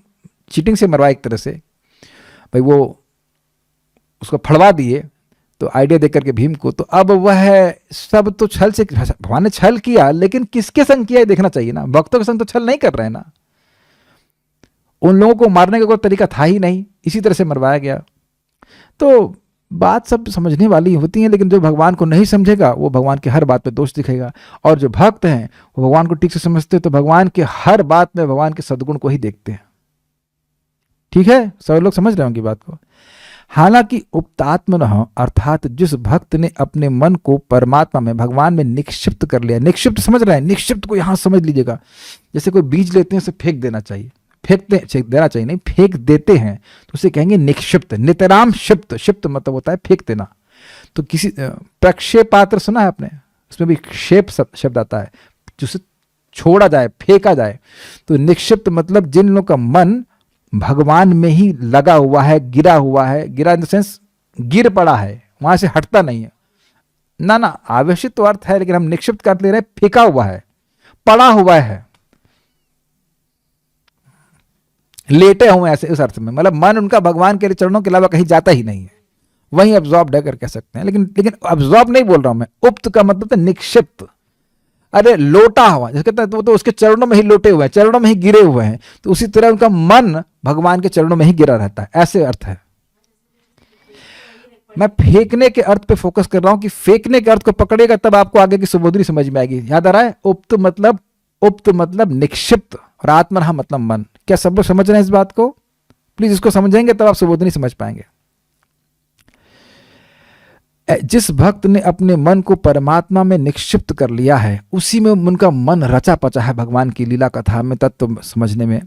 चीटिंग से मरवा एक तरह से, भाई वो उसको फड़वा दिए तो आइडिया देकर के भीम को। तो अब वह सब तो छल से, भगवान ने छल किया, लेकिन किसके संग किया देखना चाहिए ना। भक्तों के संग तो छल नहीं कर रहे हैं ना। उन लोगों को मारने का कोई तरीका था ही नहीं, इसी तरह से मरवाया गया। तो बात सब समझने वाली होती है, लेकिन जो भगवान को नहीं समझेगा वो भगवान के हर बात पे दोष दिखेगा। और जो भक्त हैं वो भगवान को ठीक से समझते हैं, तो भगवान के हर बात में भगवान के सद्गुण को ही देखते हैं। ठीक है, सब लोग समझ रहे होंगे बात को। हालांकि उक्तात्मनः अर्थात जिस भक्त ने अपने मन को परमात्मा में, भगवान में निक्षिप्त कर लिया। निक्षिप्त समझ रहे हैं? निक्षिप्त को यहां समझ लीजिएगा, जैसे कोई बीज लेते हैं उसे फेंक देना चाहिए, देना चाहिए नहीं, फेंक देते हैं तो उसे कहेंगे निक्षिप्त। नितराम क्षिप्त, क्षिप्त मतलब होता है फेंक देना। तो किसी प्रक्षेपात्र सुना है आपने? उसमें भी क्षेप शब्द आता है, जिसे छोड़ा जाए, फेंका जाए। तो निक्षिप्त मतलब जिन लोगों का मन भगवान में ही लगा हुआ है, गिरा हुआ है, गिरा इन द सेंस गिर पड़ा है, वहां से हटता नहीं है ना। ना, आवेशित तो अर्थ है, लेकिन हम निक्षिप्त कर ले रहे हैं, फेंका हुआ है, पड़ा हुआ है, लेटे हुए ऐसे, उस अर्थ में। मतलब मन उनका भगवान के चरणों के अलावा कहीं जाता ही नहीं है, वहीं अब्जॉर्ब है कर कह सकते हैं। लेकिन अब्जॉर्ब नहीं बोल रहा हूं मैं, उक्त का मतलब है निक्षिप्त। अरे लोटा हुआ, जैसे कहते हैं वो तो उसके चरणों में ही लोटे हुए हैं, चरणों में ही गिरे हुए हैं। तो उसी तरह उनका मन भगवान के चरणों में ही गिरा रहता है, ऐसे अर्थ है। मैं फेंकने के अर्थ पे फोकस कर रहा हूं कि फेंकने के अर्थ को पकड़ेगा तब आपको आगे की सुबोधरी समझ में आएगी। याद आ रहा है? उक्त मतलब निक्षिप्त, और आत्मनः मतलब मन। क्या सब लोग समझ रहे हैं इस बात को? प्लीज इसको समझेंगे तब आप सुबोधनी समझ पाएंगे। जिस भक्त ने अपने मन को परमात्मा में निक्षिप्त कर लिया है, उसी में उनका मन रचा पचा है भगवान की लीला कथा में, तत्व समझने में।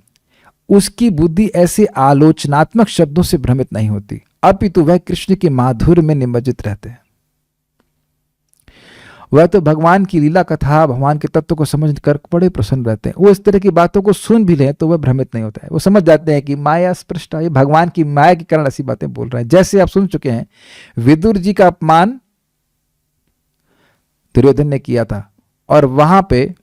उसकी बुद्धि ऐसे आलोचनात्मक शब्दों से भ्रमित नहीं होती, अपितु वह कृष्ण के माधुर्य में निमज्जित रहते हैं। वह तो भगवान की लीला कथा, भगवान के तत्व को समझ कर बड़े प्रसन्न रहते हैं। वो इस तरह की बातों को सुन भी लें तो वह भ्रमित नहीं होता है। वो समझ जाते हैं कि माया स्पृष्टा, ये भगवान की माया के कारण ऐसी बातें बोल रहे हैं। जैसे आप सुन चुके हैं विदुर जी का अपमान दुर्योधन ने किया था, और वहां पे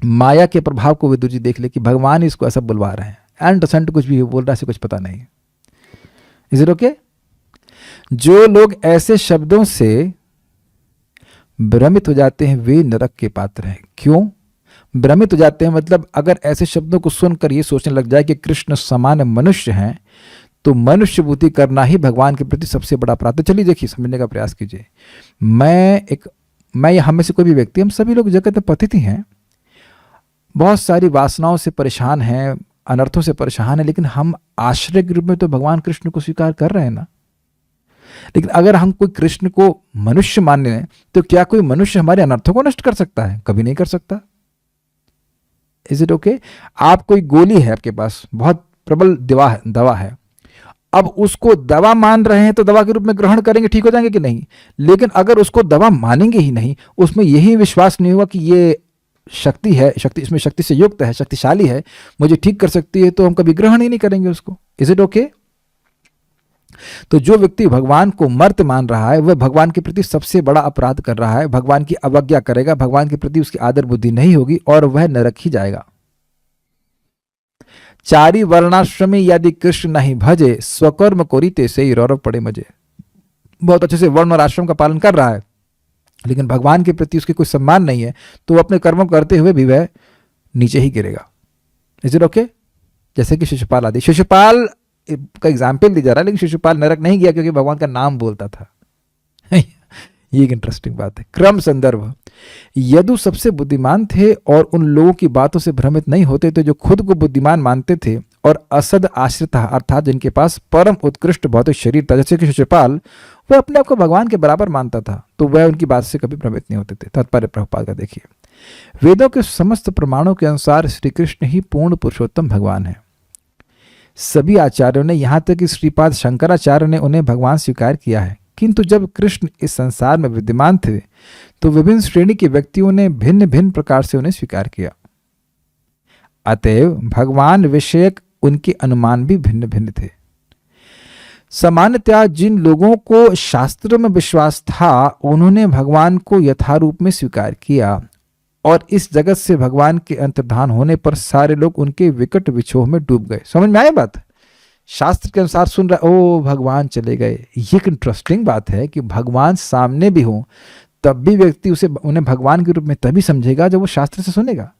माया के प्रभाव को विदुर जी देख ले कि भगवान इसको ऐसा बुलवा रहे हैं, एंड संट कुछ भी बोल रहा है, ऐसे कुछ पता नहीं। Is it okay? जो लोग ऐसे शब्दों से भ्रमित हो जाते हैं वे नरक के पात्र हैं। क्यों भ्रमित हो जाते हैं? मतलब अगर ऐसे शब्दों को सुनकर ये सोचने लग जाए कि कृष्ण समान मनुष्य हैं, तो मनुष्य बुद्धि करना ही भगवान के प्रति सबसे बड़ा अपराध है। चलिए देखिए, समझने का प्रयास कीजिए। मैं हम में से कोई भी व्यक्ति, हम सभी लोग जगत में पतित ही हैं, बहुत सारी वासनाओं से परेशान हैं, अनर्थों से परेशान हैं, लेकिन हम आश्रय के रूप में तो भगवान कृष्ण को स्वीकार कर रहे हैं ना। लेकिन अगर हम कोई कृष्ण को मनुष्य मानने हैं, तो क्या कोई मनुष्य हमारे अनर्थों को नष्ट कर सकता है? कभी नहीं कर सकता। Is it okay? आप कोई गोली है आपके पास, बहुत प्रबल दवा है, अब उसको दवा मान रहे हैं तो दवा के रूप में ग्रहण करेंगे, ठीक हो जाएंगे कि नहीं? लेकिन अगर उसको दवा मानेंगे ही नहीं, उसमें यही विश्वास नहीं होगा कि ये शक्ति है, शक्ति इसमें शक्ति से युक्त है, शक्तिशाली है, मुझे ठीक कर सकती है, तो हम कभी ग्रहण ही नहीं करेंगे उसको। Is it okay? तो जो व्यक्ति भगवान को मर्त मान रहा है, वह भगवान के प्रति सबसे बड़ा अपराध कर रहा है। भगवान की अवज्ञा करेगा, भगवान के प्रति उसकी आदर बुद्धि नहीं होगी, और वह नरक ही जाएगा। चारी वर्णाश्रमी यदि कृष्ण नहीं भजे, स्वकर्म कोरिते से ही रौरव पड़े मजे। बहुत अच्छे से वर्ण और आश्रम का पालन कर रहा है, लेकिन भगवान के प्रति उसके कोई सम्मान नहीं है, तो अपने कर्म करते हुए भी वह नीचे ही गिरेगा। Is it okay? जैसे कि शिशुपाल आदि, शिशुपाल का एग्जाम्पल दी जा रहा है, लेकिन शिशुपाल नरक नहीं गया क्योंकि भगवान का नाम बोलता था। ये एक इंटरेस्टिंग बात है। क्रम संदर्भ, यदु सबसे बुद्धिमान थे और उन लोगों की बातों से भ्रमित नहीं होते थे जो खुद को बुद्धिमान मानते थे और असद आश्रित अर्थात जिनके पास परम उत्कृष्ट भौतिक शरीर था, जैसे कि शिशुपाल, वह अपने आप को भगवान के बराबर मानता था, तो वह उनकी बात से कभी प्रभावित नहीं होते थे। तात्पर्य प्रभुपाद का देखिए, वेदों के समस्त प्रमाणों के अनुसार श्री कृष्ण ही पूर्ण पुरुषोत्तम भगवान है। सभी आचार्यों ने, यहाँ तक कि श्रीपाद शंकराचार्य ने उन्हें भगवान स्वीकार किया है, किंतु जब कृष्ण इस संसार में विद्यमान थे तो विभिन्न श्रेणी के व्यक्तियों ने भिन्न भिन्न प्रकार से उन्हें स्वीकार किया। अतएव भगवान विषयक उनके अनुमान भी भिन्न भिन्न थे। सामान्यतः जिन लोगों को शास्त्रों में विश्वास था उन्होंने भगवान को यथारूप में स्वीकार किया, और इस जगत से भगवान के अंतर्धान होने पर सारे लोग उनके विकट विछोह में डूब गए। समझ में आया बात? शास्त्र के अनुसार सुन रहा, ओ भगवान चले गए। ये एक इंटरेस्टिंग बात है कि भगवान सामने भी हो तब भी व्यक्ति उन्हें भगवान के रूप में तभी समझेगा जब वो शास्त्र से सुनेगा।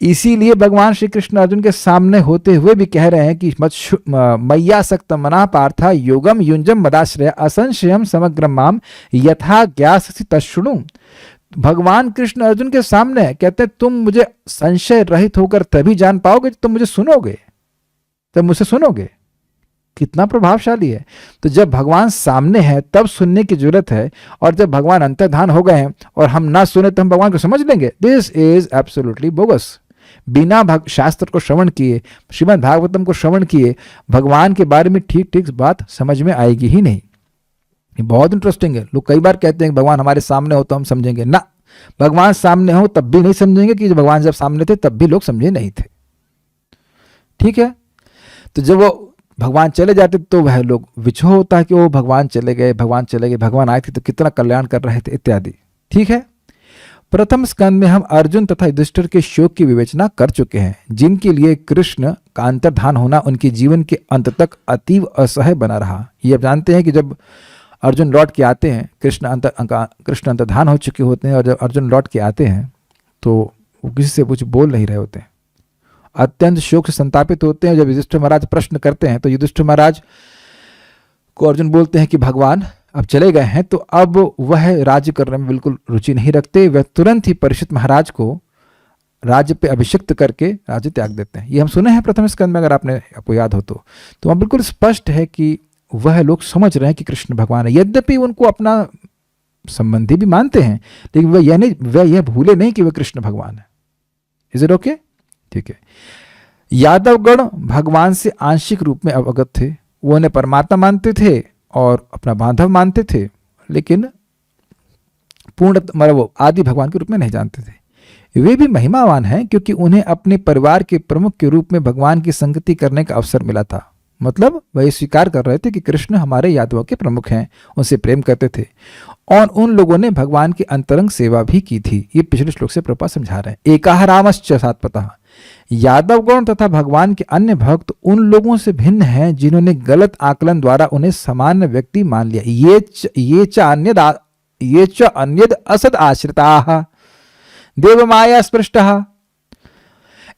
इसीलिए भगवान श्री कृष्ण अर्जुन के सामने होते हुए भी कह रहे हैं कि मय्या सक्त मना पार्था योगम युंजम मदाश्रय असंशयम समग्रम माम यथा ज्ञाससि तच्छृणु। भगवान कृष्ण अर्जुन के सामने कहते हैं तुम मुझे संशय रहित होकर तभी जान पाओगे तुम मुझे सुनोगे, तब मुझसे सुनोगे। कितना प्रभावशाली है। तो जब भगवान सामने है तब सुनने की जरूरत है, और जब भगवान अंतर्धान हो गए हैं और हम ना सुने तो हम भगवान को समझ लेंगे। This is absolutely bogus. बिना शास्त्र को श्रवण किए, श्रीमद् भागवतम को श्रवण किए, भगवान के बारे में ठीक ठीक बात समझ में आएगी ही नहीं। ये बहुत इंटरेस्टिंग है। लोग कई बार कहते हैं कि भगवान हमारे सामने हो तो हम समझेंगे। ना, भगवान सामने हो तब भी नहीं समझेंगे, कि भगवान जब सामने थे तब भी लोग समझे नहीं थे। ठीक है। तो जब वो भगवान चले जाते तो वह लोग विछोह होता है कि वो भगवान चले गए, भगवान चले गए, भगवान आए थे तो कितना कल्याण कर रहे थे इत्यादि। ठीक है। प्रथम स्कंद में हम अर्जुन तथा युधिष्ठिर के शोक की विवेचना कर चुके हैं, जिनके लिए कृष्ण का अंतर्धान होना उनके जीवन के अंत तक अतीव असह्य बना रहा। ये आप जानते हैं कि जब अर्जुन लौट के आते हैं, कृष्ण अंतर्धान हो चुके होते हैं, और जब अर्जुन लौट के आते हैं तो वो किसी से कुछ बोल नहीं रहे होते हैं, अत्यंत शोक से संतापित होते हैं। जब युधिष्ठिर महाराज प्रश्न करते हैं तो युधिष्ठिर महाराज को अर्जुन बोलते हैं कि भगवान अब चले गए हैं, तो अब वह राज्य करने में बिल्कुल रुचि नहीं रखते। वह तुरंत ही परीक्षित महाराज को राज्य पे अभिषिक्त करके राज्य त्याग देते हैं। ये हम सुने हैं प्रथम स्कंद में, अगर आपको याद हो तो वहाँ बिल्कुल स्पष्ट है कि वह लोग समझ रहे हैं कि कृष्ण भगवान है। यद्यपि उनको अपना संबंधी भी मानते हैं, लेकिन वह यह भूले नहीं कि वह कृष्ण भगवान है। Is it okay? ठीक है। यादवगण भगवान से आंशिक रूप में अवगत थे। वो उन्हें परमात्मा मानते थे और अपना बांधव मानते थे, लेकिन पूर्ण वो आदि भगवान के रूप में नहीं जानते थे। वे भी महिमावान हैं क्योंकि उन्हें अपने परिवार के प्रमुख के रूप में भगवान की संगति करने का अवसर मिला था। मतलब वह स्वीकार कर रहे थे कि कृष्ण हमारे यादवों के प्रमुख हैं, उनसे प्रेम करते थे, और उन लोगों ने भगवान की अंतरंग सेवा भी की थी। ये पिछले श्लोक से प्रभुपाद समझा रहे हैं। एकाह रामश्च सात्वतः। यादवगण तथा भगवान के अन्य भक्त उन लोगों से भिन्न हैं जिन्होंने गलत आकलन द्वारा उन्हें सामान्य व्यक्ति मान लिया। ये च अन्यद असद आश्रिताः देव माया स्पृष्टः।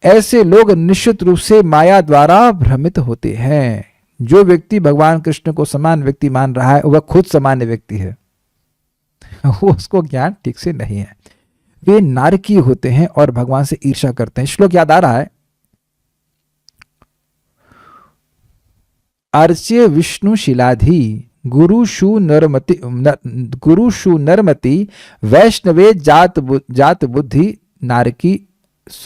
ऐसे लोग निश्चित रूप से माया द्वारा भ्रमित होते हैं। जो व्यक्ति भगवान कृष्ण को समान व्यक्ति मान रहा है वह खुद सामान्य व्यक्ति है, वो उसको ज्ञान ठीक से नहीं है। वे नारकीय होते हैं और भगवान से ईर्ष्या करते हैं। श्लोक याद आ रहा है, अर्च्य विष्णु शिलाधि गुरुषु नरमति वैष्णवे जात बुद्धि नारकी।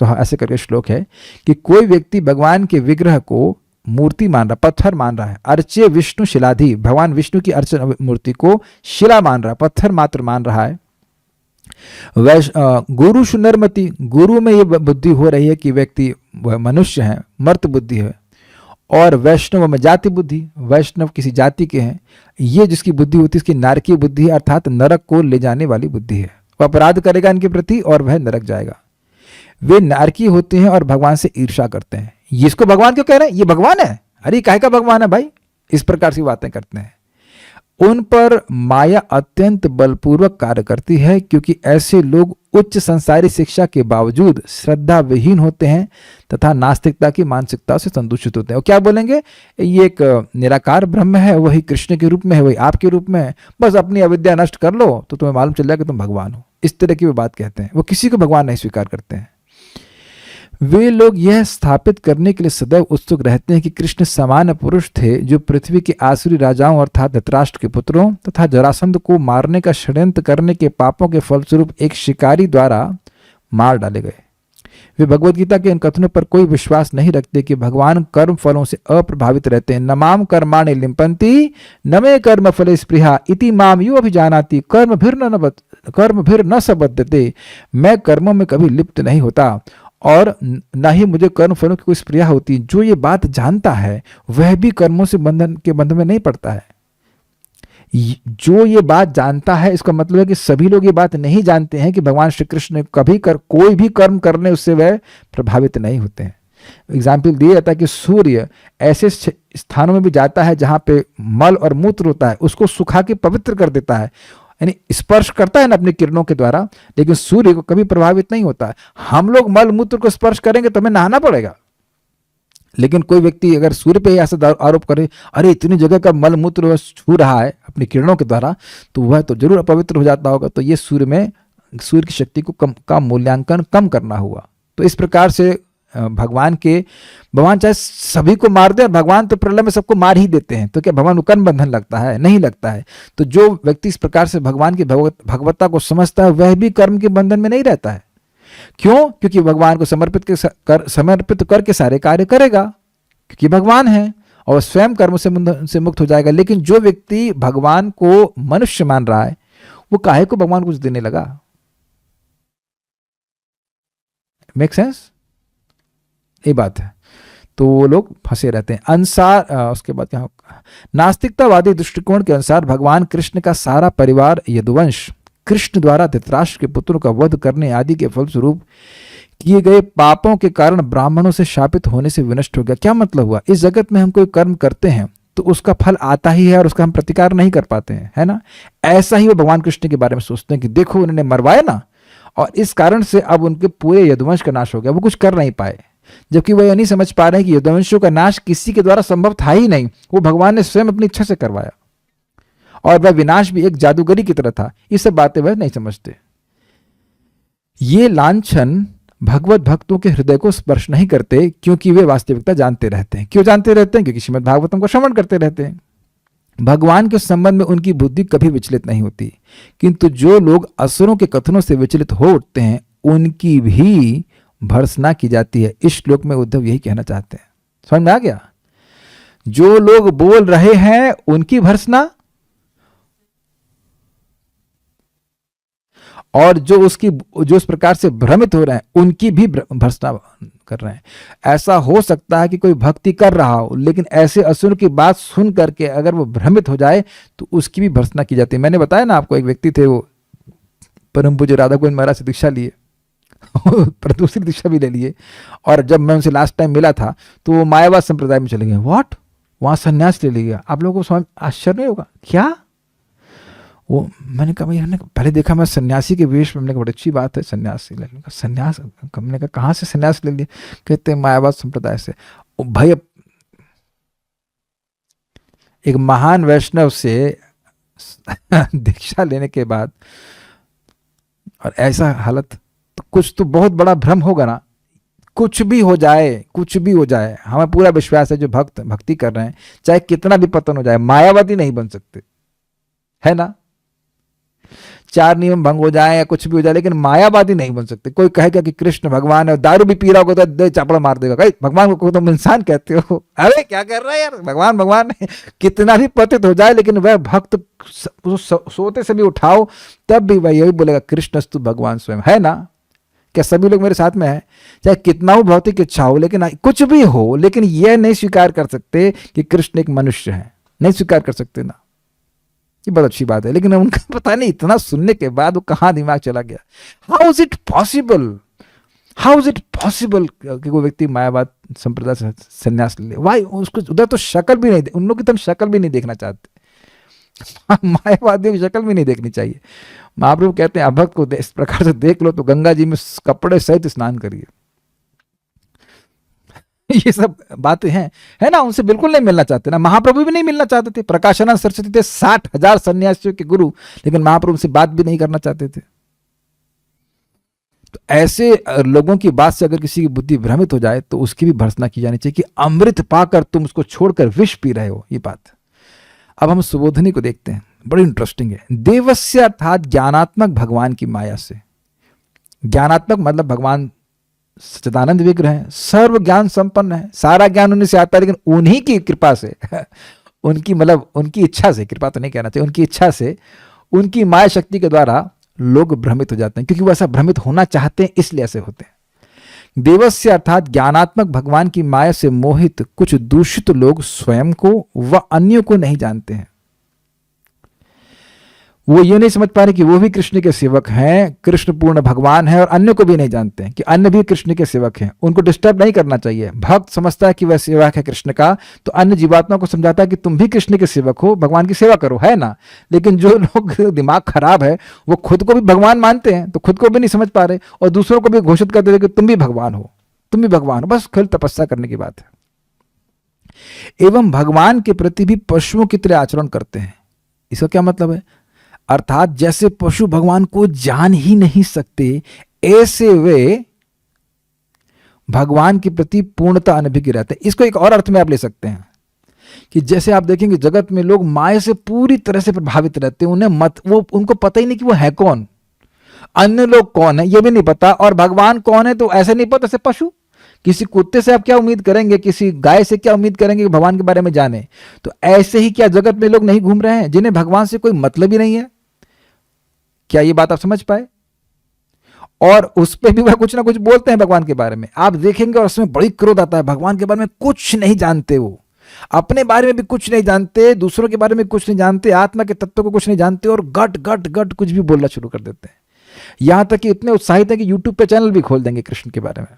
ऐसे करके श्लोक है कि कोई व्यक्ति भगवान के विग्रह को मूर्ति मान रहा, पत्थर मान रहा है। अर्च्य विष्णु शिलाधि, भगवान विष्णु की अर्चन मूर्ति को शिला मान रहा है, पत्थर मात्र मान रहा है। गुरु सुनरमति, गुरु में ये बुद्धि हो रही है कि व्यक्ति वह मनुष्य है, मर्त बुद्धि है, और वैष्णव में जाति बुद्धि, वैष्णव किसी जाति के हैं। ये जिसकी बुद्धि होती है इसकी नारकीय बुद्धि है, अर्थात नरक को ले जाने वाली बुद्धि है। वह अपराध करेगा इनके प्रति और वह नरक जाएगा। वे नारकीय होते हैं और भगवान से ईर्ष्या करते हैं। ये इसको भगवान क्यों कह रहे हैं? ये भगवान है, अरे काहे का भगवान है भाई? इस प्रकार की बातें करते हैं। उन पर माया अत्यंत बलपूर्वक कार्य करती है, क्योंकि ऐसे लोग उच्च संसारी शिक्षा के बावजूद श्रद्धा विहीन होते हैं तथा नास्तिकता की मानसिकता से संदूषित होते हैं। वो क्या बोलेंगे? ये एक निराकार ब्रह्म है, वही कृष्ण के रूप में है, वही आपके रूप में है, बस अपनी अविद्या नष्ट कर लो तो तुम्हें मालूम चल जाएगा कि तुम भगवान हो। इस तरह की वो बात कहते हैं। वो किसी को भगवान नहीं स्वीकार करते हैं। वे लोग यह स्थापित करने के लिए सदैव उत्सुक रहते हैं कि कृष्ण सामान्य पुरुष थे जो पृथ्वी के आसुरी राजाओं अर्थात धृतराष्ट्र के पुत्रों तथा जरासंध को मारने का षड्यंत्र करने के पापों के फलस्वरूप एक शिकारी द्वारा मार डाले गए। वे भगवद गीता के इन कथनों पर कोई विश्वास नहीं रखते कि भगवान कर्म फलों से अप्रभावित रहते हैं। न माम कर्माणि लिम्पन्ति न मे कर्म फले स्पृहा इति माम यो अभिजानाति कर्मभिर्न न सबद्धते। मैं कर्मों में कभी लिप्त नहीं होता और न ही मुझे कर्म फलों की कोई स्पृहा होती। जो ये बात जानता है वह भी कर्मों से बंधन में नहीं पड़ता है। जो ये बात जानता है इसका मतलब है कि सभी लोग ये बात नहीं जानते हैं कि भगवान श्री कृष्ण ने कभी कोई भी कर्म करने उससे वह प्रभावित नहीं होते हैं। एग्जाम्पल दिया जाता है कि सूर्य ऐसे स्थानों में भी जाता है जहां पे मल और मूत्र होता है, उसको सुखा के पवित्र कर देता है, यानी स्पर्श करता है ना अपनी किरणों के द्वारा, लेकिन सूर्य को कभी प्रभावित नहीं होता है। हम लोग मल मूत्र को स्पर्श करेंगे तो हमें नहाना पड़ेगा, लेकिन कोई व्यक्ति अगर सूर्य पे ऐसा आरोप करे अरे इतनी जगह का मल मूत्र छू रहा है अपनी किरणों के द्वारा तो वह तो जरूर अपवित्र हो जाता होगा। तो ये सूर्य की शक्ति को का मूल्यांकन कम करना हुआ। तो इस प्रकार से भगवान चाहे सभी को मार दे, और भगवान तो प्रलय में सबको मार ही देते हैं, तो क्या भगवान को कर्म बंधन लगता है? नहीं लगता है। तो जो व्यक्ति इस प्रकार से भगवान की भगवत्ता को समझता है वह भी कर्म के बंधन में नहीं रहता है। क्यों? क्योंकि भगवान को समर्पित करके सारे कार्य करेगा, क्योंकि भगवान है, और स्वयं कर्म से मुक्त हो जाएगा। लेकिन जो व्यक्ति भगवान को मनुष्य मान रहा है वो काहे को भगवान कुछ देने लगा? Make sense? ये बात है। तो वो लोग फंसे रहते हैं। उसके बाद क्या, नास्तिकतावादी दृष्टिकोण के अनुसार भगवान कृष्ण का सारा परिवार यदुवंश कृष्ण द्वारा धृतराष्ट्र के पुत्रों का वध करने आदि के फलस्वरूप किए गए पापों के कारण ब्राह्मणों से शापित होने से विनष्ट हो गया। क्या मतलब हुआ? इस जगत में हम कोई कर्म करते हैं तो उसका फल आता ही है और उसका हम प्रतिकार नहीं कर पाते हैं, है ना? ऐसा ही वो भगवान कृष्ण के बारे में सोचते हैं कि देखो उन्होंने मरवाया ना, और इस कारण से अब उनके पूरे यदुवंश का नाश हो गया, वो कुछ कर नहीं पाए। जबकि वह यह नहीं समझ पा रहे हैं कि यदुवंशों का नाश किसी के द्वारा संभव था ही नहीं, वो भगवान ने स्वयं अपनी इच्छा से करवाया, और वह विनाश भी एक जादूगरी की तरह था। ये सब बातें वह नहीं समझते। ये लांछन भगवत भक्तों के हृदय को स्पर्श नहीं करते, क्योंकि वे वास्तविकता जानते रहते हैं। क्यों जानते रहते हैं? क्योंकि श्रीमद् भागवतम को श्रवण करते रहते हैं। भगवान के संबंध में उनकी बुद्धि कभी विचलित नहीं होती, किंतु जो लोग असुरों के कथनों से विचलित हो उठते हैं उनकी भी भर्त्सना की जाती है। इस श्लोक में उद्धव यही कहना चाहते हैं। समझ में आ गया? जो लोग बोल रहे हैं उनकी भर्त्सना, और जो उस प्रकार से भ्रमित हो रहे हैं उनकी भी भर्त्सना कर रहे हैं। ऐसा हो सकता है कि कोई भक्ति कर रहा हो, लेकिन ऐसे असुर की बात सुन करके अगर वो भ्रमित हो जाए तो उसकी भी भर्त्सना की जाती है। मैंने बताया ना आपको, एक व्यक्ति थे, वो परम पूज्य राधा गोविंद महाराज से दीक्षा लिए पर दूसरी दीक्षा भी ले लिए, और जब मैं उनसे लास्ट टाइम मिला था तो वो मायावाद संप्रदाय में चले गए। व्हाट? वहां संन्यास ले लिया। आप लोगों को समझ आश्चर्य नहीं होगा क्या? वो मैंने कहा, मैंने पहले देखा मैं सन्यासी के वेश में, हमने कहा बड़ी अच्छी बात है सन्यास ले लेने का। सन्यास, हमने कहा कहाँ से सन्यास ले लिया? कहते हैं मायावाद संप्रदाय से। भाई एक महान वैष्णव से दीक्षा लेने के बाद और ऐसा हालत, तो कुछ तो बहुत बड़ा भ्रम होगा ना। कुछ भी हो जाए, हमें पूरा विश्वास है जो भक्ति कर रहे हैं, चाहे कितना भी पतन हो जाए, मायावादी नहीं बन सकते, है ना? 4 नियम भंग हो जाए या कुछ भी हो जाए, लेकिन मायावादी नहीं बन सकते। कोई कहेगा कि कृष्ण भगवान है, दारू भी पी रहा होगा तो चापड़ा मार देगा, कहीं भगवान को तुम इंसान कहते हो? अरे क्या कर रहा है यार, भगवान है। कितना भी पतित हो जाए, लेकिन वह भक्त सोते से भी उठाओ तब भी वह यही बोलेगा कृष्णस्तु भगवान स्वयं, है ना? क्या सभी लोग मेरे साथ में है? चाहे कितना हो भौतिक इच्छा हो, लेकिन कुछ भी हो, लेकिन यह नहीं स्वीकार कर सकते कि कृष्ण एक मनुष्य है, नहीं स्वीकार कर सकते ना। ये बहुत अच्छी बात है, लेकिन उनका पता नहीं इतना सुनने के बाद वो कहाँ दिमाग चला गया। हाउ इज इट पॉसिबल कि कोई व्यक्ति मायावाद संप्रदाय से संन्यास ले? वाई? उसको उधर तो शक्ल भी नहीं, उन लोग की तो हम शक्ल भी नहीं देखना चाहते। मायावादियों की शक्ल भी नहीं देखनी चाहिए। महाप्रभु कहते हैं अभक्त को इस प्रकार से देख लो तो गंगा जी में कपड़े सहित स्नान करिए। ये सब बातें हैं, है ना? उनसे बिल्कुल नहीं मिलना चाहते ना। महाप्रभु भी नहीं मिलना चाहते थे। प्रकाशानंद सरस्वती थे 60,000 सन्यासियों के गुरु, लेकिन महाप्रभु से बात भी नहीं करना चाहते थे। तो ऐसे लोगों की बात से अगर किसी की बुद्धि भ्रमित हो जाए तो उसकी भी भर्त्सना की जानी चाहिए कि अमृत पाकर तुम उसको छोड़कर विष पी रहे हो, ये बात। अब हम सुबोधनी को देखते हैं, बड़ी इंटरेस्टिंग है। देवस्य अर्थात ज्ञानात्मक भगवान की माया से। ज्ञानात्मक मतलब भगवान सच्चिदानंद विग्रह है, सर्व ज्ञान संपन्न है, सारा ज्ञान उन्हीं से आता है, लेकिन उन्हीं की कृपा से उनकी मतलब उनकी इच्छा से, कृपा तो नहीं कहना चाहिए, उनकी इच्छा से, उनकी माया शक्ति के द्वारा लोग भ्रमित हो जाते हैं, क्योंकि वो ऐसा भ्रमित होना चाहते हैं, इसलिए ऐसे होते हैं। देवस्य अर्थात ज्ञानात्मक भगवान की माया से मोहित कुछ दूषित लोग स्वयं को व अन्यों को नहीं जानते हैं। वो ये नहीं समझ पा रहे कि वो भी कृष्ण के सेवक हैं, कृष्ण पूर्ण भगवान है, और अन्य को भी नहीं जानते हैं कि अन्य भी कृष्ण के सेवक हैं। उनको डिस्टर्ब नहीं करना चाहिए। भक्त समझता है कि वह सेवक है कृष्ण का, तो अन्य जीवात्मा को समझाता है कि तुम भी कृष्ण के सेवक हो, भगवान की सेवा करो, है ना। लेकिन जो लोग दिमाग खराब है वो खुद को भी भगवान मानते हैं, तो खुद को भी नहीं समझ पा रहे और दूसरों को भी घोषित कर देते कि तुम भी भगवान हो, तुम भी भगवान हो। बस केवल तपस्या करने की बात है। एवं भगवान के प्रति भी पशुओं की तरह आचरण करते हैं। इसका क्या मतलब है? अर्थात जैसे पशु भगवान को जान ही नहीं सकते, ऐसे वे भगवान के प्रति पूर्णता अनभिज्ञ रहते हैं। इसको एक और अर्थ में आप ले सकते हैं कि जैसे आप देखेंगे जगत में लोग माया से पूरी तरह से प्रभावित रहते हैं, उनको पता ही नहीं कि वो है कौन, अन्य लोग कौन है ये भी नहीं पता, और भगवान कौन है तो ऐसे नहीं पता। जैसे पशु, किसी कुत्ते से आप क्या उम्मीद करेंगे, किसी गाय से क्या उम्मीद करेंगे कि भगवान के बारे में जाने। तो ऐसे ही क्या जगत में लोग नहीं घूम रहे हैं जिन्हें भगवान से कोई मतलब ही नहीं है? क्या ये बात आप समझ पाए? और उस पे भी वह कुछ ना कुछ बोलते हैं भगवान के बारे में, आप देखेंगे, और उसमें बड़ी क्रोध आता है। भगवान के बारे में कुछ नहीं जानते, वो अपने बारे में भी कुछ नहीं जानते, दूसरों के बारे में कुछ नहीं जानते, आत्मा के तत्व को कुछ नहीं जानते, और गट गट गट कुछ भी बोलना शुरू कर देते हैं। यहां तक कि इतने उत्साहित है कि यूट्यूब पे चैनल भी खोल देंगे कृष्ण के बारे में।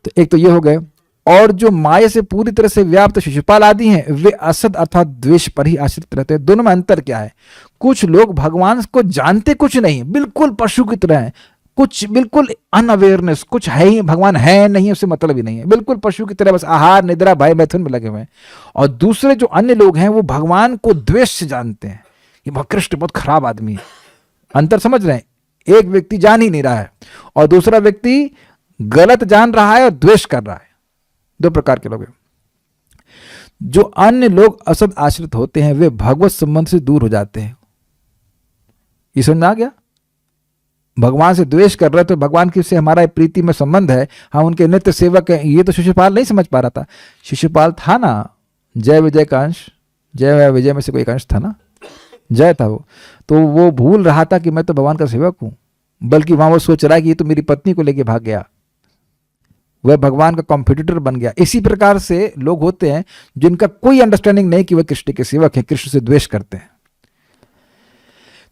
तो एक तो ये हो गए। और जो माया से पूरी तरह से व्याप्त शिशुपाल आदि हैं, वे असद अर्थात द्वेष पर ही आश्रित रहते हैं। दोनों में अंतर क्या है? कुछ लोग भगवान को जानते कुछ नहीं, बिल्कुल पशु की तरह हैं, कुछ बिल्कुल अनअवेयरनेस, कुछ है ही, भगवान है नहीं उससे मतलब ही नहीं है, बिल्कुल पशु की तरह बस आहार निद्रा भय मैथुन में लगे हुए हैं। और दूसरे जो अन्य लोग हैं वो भगवान को द्वेष से जानते हैं कि कृष्ण बहुत खराब आदमी है। अंतर समझ रहे हैं? एक व्यक्ति जान ही नहीं रहा है और दूसरा व्यक्ति गलत जान रहा है और द्वेष कर रहा है। दो प्रकार के लोग हैं। जो अन्य लोग असद आश्रित होते हैं वे भगवत संबंध से दूर हो जाते हैं। ये समझ में आ गया? भगवान से द्वेष कर रहे तो भगवान की से हमारा प्रीति में संबंध है, हम उनके नित्य सेवक हैं, ये तो शिशुपाल नहीं समझ पा रहा था। शिशुपाल था ना जय विजय का अंश, जय विजय में से कोई एक अंश था ना, जय था वो, तो वो भूल रहा था कि मैं तो भगवान का सेवक हूं, बल्कि वहां वो सोच रहा है कि ये तो मेरी पत्नी को लेके भाग गया, वह भगवान का कॉम्पिटिटर बन गया। इसी प्रकार से लोग होते हैं जिनका कोई अंडरस्टैंडिंग नहीं कि वह कृष्ण के सेवक है, कृष्ण से द्वेष करते हैं,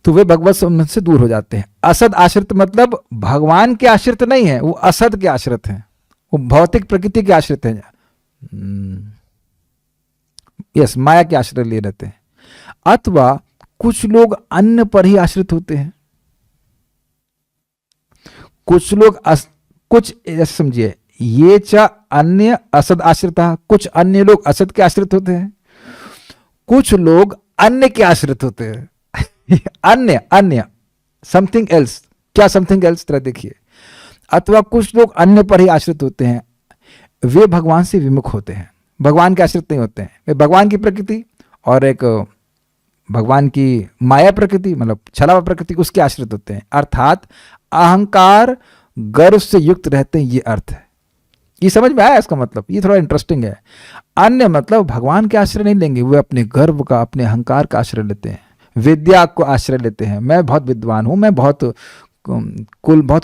तो वे भगवत संबंध से दूर हो जाते हैं। असद आश्रित मतलब भगवान के आश्रित नहीं है, वो असद के आश्रित हैं, वो भौतिक प्रकृति के आश्रित हैं, यस, माया के आश्रय ले रहते हैं। अथवा कुछ लोग अन्य पर ही आश्रित होते हैं। कुछ लोग कुछ ऐसे समझिए, ये चा अन्य असद आश्रिता, कुछ अन्य लोग असद के आश्रित होते हैं, कुछ लोग अन्य के आश्रित होते हैं। अन्य अन्य समथिंग एल्स, क्या समथिंग एल्स तरह देखिए। अथवा कुछ लोग अन्य पर ही आश्रित होते हैं, वे भगवान से विमुख होते हैं, भगवान के आश्रित नहीं होते हैं। वे भगवान की प्रकृति और एक भगवान की माया प्रकृति मतलब छलावा प्रकृति उसके आश्रित होते हैं, अर्थात अहंकार गर्व से युक्त रहते हैं। ये अर्थ है। ये समझ में आया इसका मतलब? ये थोड़ा इंटरेस्टिंग है। अन्य मतलब भगवान के आश्रय नहीं लेंगे, वे अपने गर्व का, अपने अहंकार का आश्रय लेते हैं, विद्या को आश्रय लेते हैं। मैं बहुत विद्वान हूं, मैं बहुत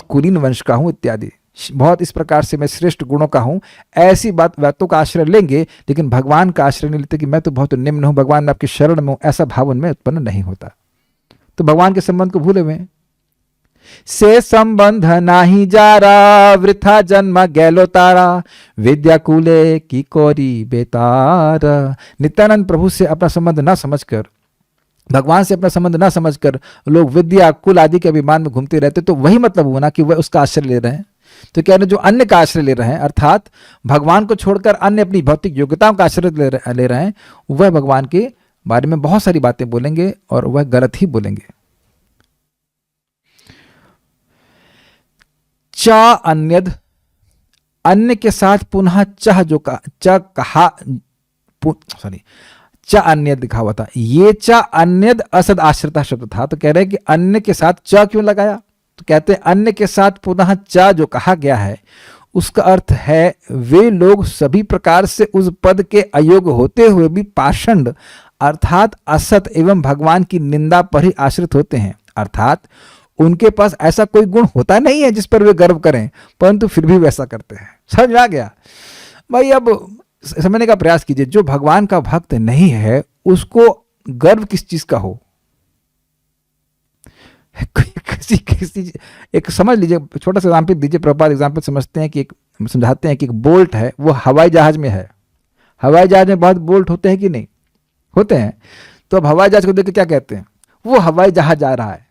कुलीन वंश का हूं इत्यादि, बहुत इस प्रकार से मैं श्रेष्ठ गुणों का हूं, ऐसी बातों का आश्रय लेंगे, लेकिन भगवान का आश्रय नहीं लेते कि मैं तो बहुत निम्न हूं, भगवान मैं आपकी शरण में हूं, ऐसा भाव उनमें उत्पन्न नहीं होता। तो भगवान के संबंध को भूले हुए से संबंध नाही जारा, वृथा जन्म गैलो तारा, विद्या कूले की कोरी बेतार। नित्यानंद प्रभु से अपना संबंध ना समझकर, भगवान से अपना संबंध ना समझकर लोग विद्या कुल आदि के अभिमान में घूमते रहते, तो वही मतलब हुआ ना कि वह उसका आश्रय ले रहे हैं। तो क्या जो अन्य का आश्रय ले रहे हैं, अर्थात भगवान को छोड़कर अन्य अपनी भौतिक योग्यताओं का आश्रय ले रहे हैं, वह भगवान के बारे में बहुत सारी बातें बोलेंगे और वह गलत ही बोलेंगे। चा अन्यद, अन्य के साथ पुनः चह जो चा अन्यद लिखा हुआ था, ये चा अन्यद असद आश्रिता शब्द था। तो कह रहे हैं कि अन्य के साथ चा क्यों लगाया? तो कहते हैं अन्य के साथ पुनः चा जो कहा गया है उसका अर्थ है वे लोग सभी प्रकार से उस पद के अयोग्य होते हुए भी पाषंड अर्थात असत एवं भगवान की निंदा पर ही आश्रित होते हैं। अर्थात उनके पास ऐसा कोई गुण होता नहीं है जिस पर वे गर्व करें, परंतु फिर भी वैसा करते हैं। समझ में आ गया भाई? अब समझने का प्रयास कीजिए, जो भगवान का भक्त नहीं है उसको गर्व किस चीज का हो? किसी एक समझ लीजिए, छोटा सा एग्जाम्पल दीजिए, प्रपात एग्जाम्पल समझते हैं कि समझाते हैं कि एक बोल्ट है, वो हवाई जहाज में है। हवाई जहाज में बहुत बोल्ट होते हैं कि नहीं होते हैं? तो अब हवाई जहाज को देख के क्या कहते हैं? वो हवाई जहाज जा रहा है।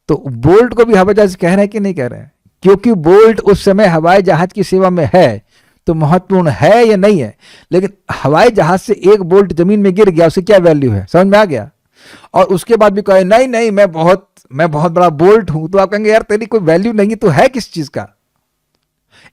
तो बोल्ट को भी हवाई जहाज कह रहे हैं कि नहीं कह रहे हैं? क्योंकि बोल्ट उस समय हवाई जहाज की सेवा में है तो महत्वपूर्ण है या नहीं है। लेकिन हवाई जहाज से एक बोल्ट जमीन में गिर गया, उसकी क्या वैल्यू है? समझ में आ गया? और उसके बाद भी कहे नहीं नहीं मैं बहुत बड़ा बोल्ट हूं, तो आप कहेंगे यार तेरी कोई वैल्यू नहीं है, तो है किस चीज का?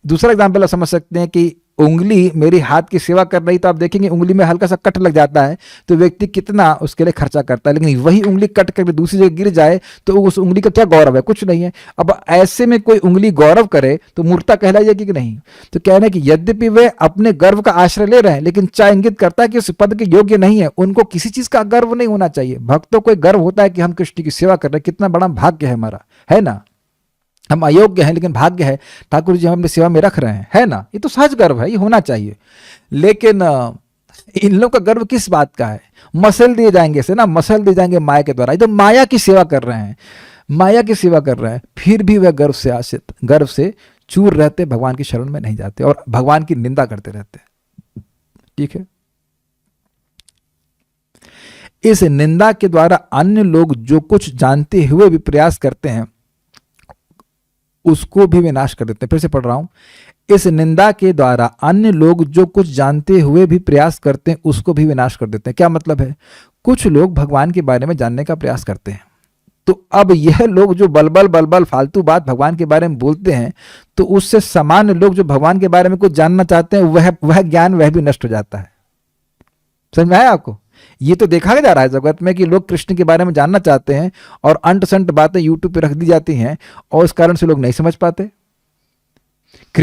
दूसरा एग्जाम्पल आप समझ सकते हैं कि उंगली मेरी हाथ की सेवा कर रही, तो आप देखेंगे उंगली में हल्का सा कट लग जाता है तो व्यक्ति कितना उसके लिए खर्चा करता है, लेकिन वही उंगली कट करके दूसरी जगह गिर जाए तो उस उंगली का क्या गौरव है? कुछ नहीं है। अब ऐसे में कोई उंगली गौरव करे तो मूर्खता कहलाएगी कि नहीं? तो कहना है कि यद्यपि वे अपने गर्व का आश्रय ले रहे हैं, लेकिन चाह इंगित करता है कि उस पद के योग्य नहीं है। उनको किसी चीज का गर्व नहीं होना चाहिए। भक्तों को गर्व होता है कि हम कृष्ण की सेवा कर रहे हैं, कितना बड़ा भाग्य है हमारा, है ना? हम अयोग्य हैं लेकिन भाग्य है ठाकुर जी हम अपनी सेवा में रख रहे हैं, है ना? ये तो सहज गर्व है, ये होना चाहिए। लेकिन इन लोगों का गर्व किस बात का है? मसल दिए जाएंगे से ना, मसल दिए जाएंगे माया के द्वारा। ये तो माया की सेवा कर रहे हैं, माया की सेवा कर रहे हैं, फिर भी वह गर्व से आश्रित, गर्व से चूर रहते, भगवान की शरण में नहीं जाते और भगवान की निंदा करते रहते। ठीक है? इस निंदा के द्वारा अन्य लोग जो कुछ जानते हुए भी प्रयास करते हैं उसको भी विनाश कर देते हैं। फिर से पढ़ रहा हूं, इस निंदा के द्वारा अन्य लोग जो कुछ जानते हुए भी प्रयास करते हैं उसको भी विनाश कर देते हैं। क्या मतलब है? कुछ लोग भगवान के बारे में जानने का प्रयास करते हैं, तो अब यह लोग जो बलबल फालतू बात भगवान के बारे में बोलते हैं, तो उससे सामान्य लोग जो भगवान के बारे में कुछ जानना चाहते हैं वह ज्ञान वह भी नष्ट हो जाता है। समझ में आया आपको? ये तो देखा जा रहा है जगत में कि लोग कृष्ण के बारे में जानना चाहते हैं और अंट संट बातें यूट्यूब पे रख दी जाती हैं और इस कारण से लोग नहीं समझ पाते।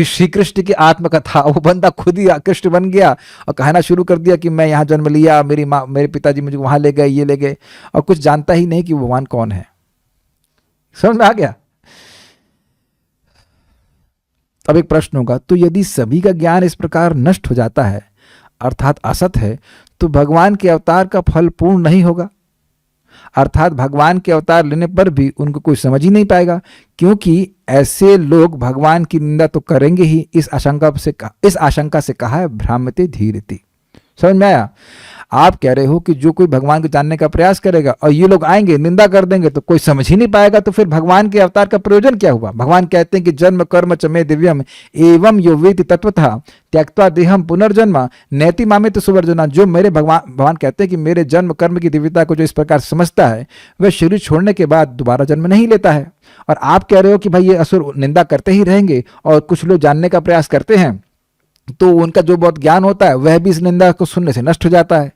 श्री कृष्ण की आत्मकथा, वो बंदा खुद ही कृष्ण बन गया और कहना शुरू कर दिया कि मैं यहाँ जन्म लिया, मेरी माँ मेरे पिताजी मुझे वहां ले गए, ये ले गए, और कुछ जानता ही नहीं कि भगवान कौन है। समझ में आ गया? अब एक प्रश्न होगा, तो यदि सभी का ज्ञान इस प्रकार नष्ट हो जाता है अर्थात असत है, तो भगवान के अवतार का फल पूर्ण नहीं होगा। अर्थात भगवान के अवतार लेने पर भी उनको कोई समझ ही नहीं पाएगा, क्योंकि ऐसे लोग भगवान की निंदा तो करेंगे ही। इस आशंका से कहा है भ्राम्यते धीरति। समझ में आया? आप कह रहे हो कि जो कोई भगवान को जानने का प्रयास करेगा और ये लोग आएंगे निंदा कर देंगे तो कोई समझ ही नहीं पाएगा, तो फिर भगवान के अवतार का प्रयोजन क्या हुआ? भगवान कहते हैं कि जन्म कर्म च मे दिव्यम एवं यो वेति तत्वतः त्यक्त्वा देहम पुनर्जन्म नैति मामित सुवर्जना। जो मेरे भगवान कहते हैं कि मेरे जन्म कर्म की दिव्यता को जो इस प्रकार समझता है वह शरीर छोड़ने के बाद दोबारा जन्म नहीं लेता है। और आप कह रहे हो कि भाई ये असुर निंदा करते ही रहेंगे और कुछ लोग जानने का प्रयास करते हैं तो उनका जो बहुत ज्ञान होता है वह भी इस निंदा को सुनने से नष्ट हो जाता है।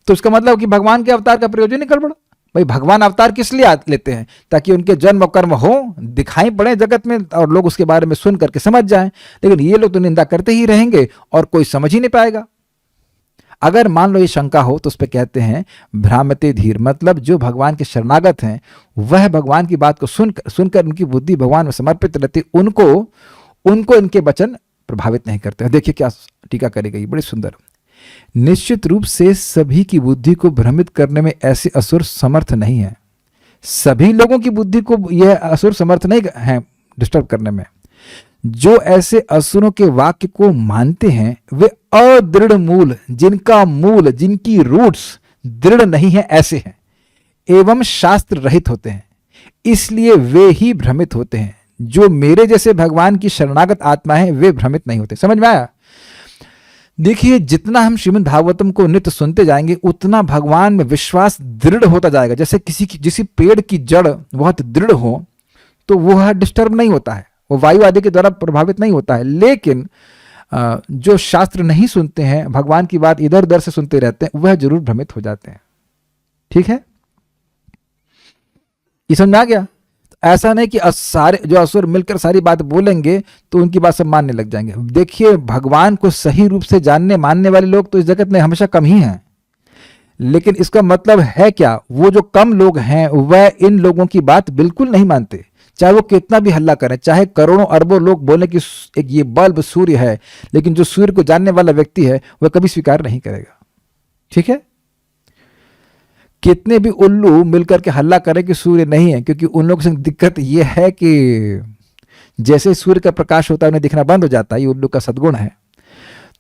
तो इसका मतलब कि भगवान के अवतार का प्रयोजन ही गड़बड़। भाई भगवान अवतार किस लिए लेते हैं? ताकि उनके जन्म और कर्म हो, दिखाई पड़े जगत में और लोग उसके बारे में सुन करके समझ जाएं। लेकिन ये लोग तो निंदा करते ही रहेंगे और कोई समझ ही नहीं पाएगा। अगर मान लो ये शंका हो तो उस पर कहते हैं भ्राम्यते धीर, मतलब जो भगवान के शरणागत हैं वह भगवान की बात को सुनकर उनकी बुद्धि भगवान में समर्पित रहती, उनको इनके वचन प्रभावित नहीं करते। देखिए क्या टीका करी गई, बड़ी सुंदर। निश्चित रूप से सभी की बुद्धि को भ्रमित करने में ऐसे असुर समर्थ नहीं है। सभी लोगों की बुद्धि को यह असुर समर्थ नहीं है डिस्टर्ब करने में। जो ऐसे असुरों के वाक्य को मानते हैं वे अदृढ़ मूल, जिनकी रूट्स दृढ़ नहीं है ऐसे हैं एवं शास्त्र रहित होते हैं, इसलिए वे ही भ्रमित होते हैं। जो मेरे जैसे भगवान की शरणागत आत्मा है वे भ्रमित नहीं होते। समझ में आया? देखिए जितना हम श्रीमद् भागवतम को नित्य सुनते जाएंगे उतना भगवान में विश्वास दृढ़ होता जाएगा। जैसे किसी पेड़ की जड़ बहुत दृढ़ हो तो वह डिस्टर्ब नहीं होता है, वो वायु आदि के द्वारा प्रभावित नहीं होता है। लेकिन जो शास्त्र नहीं सुनते हैं, भगवान की बात इधर उधर से सुनते रहते हैं, वह जरूर भ्रमित हो जाते हैं। ठीक है, ये समझ में आ गया? ऐसा नहीं कि सारे जो असुर मिलकर सारी बात बोलेंगे तो उनकी बात सब मानने लग जाएंगे। देखिए, भगवान को सही रूप से जानने मानने वाले लोग तो इस जगत में हमेशा कम ही हैं, लेकिन इसका मतलब है क्या, वो जो कम लोग हैं वह इन लोगों की बात बिल्कुल नहीं मानते, चाहे वो कितना भी हल्ला करें, चाहे करोड़ों अरबों लोग बोले कि एक ये बल्ब सूर्य है, लेकिन जो सूर्य को जानने वाला व्यक्ति है वह कभी स्वीकार नहीं करेगा। ठीक है, कितने भी उल्लू मिलकर के हल्ला करें कि सूर्य नहीं है, क्योंकि उन लोगों से दिक्कत यह है कि जैसे सूर्य का प्रकाश होता है उन्हें दिखना बंद हो जाता है, ये उल्लू का सद्गुण है।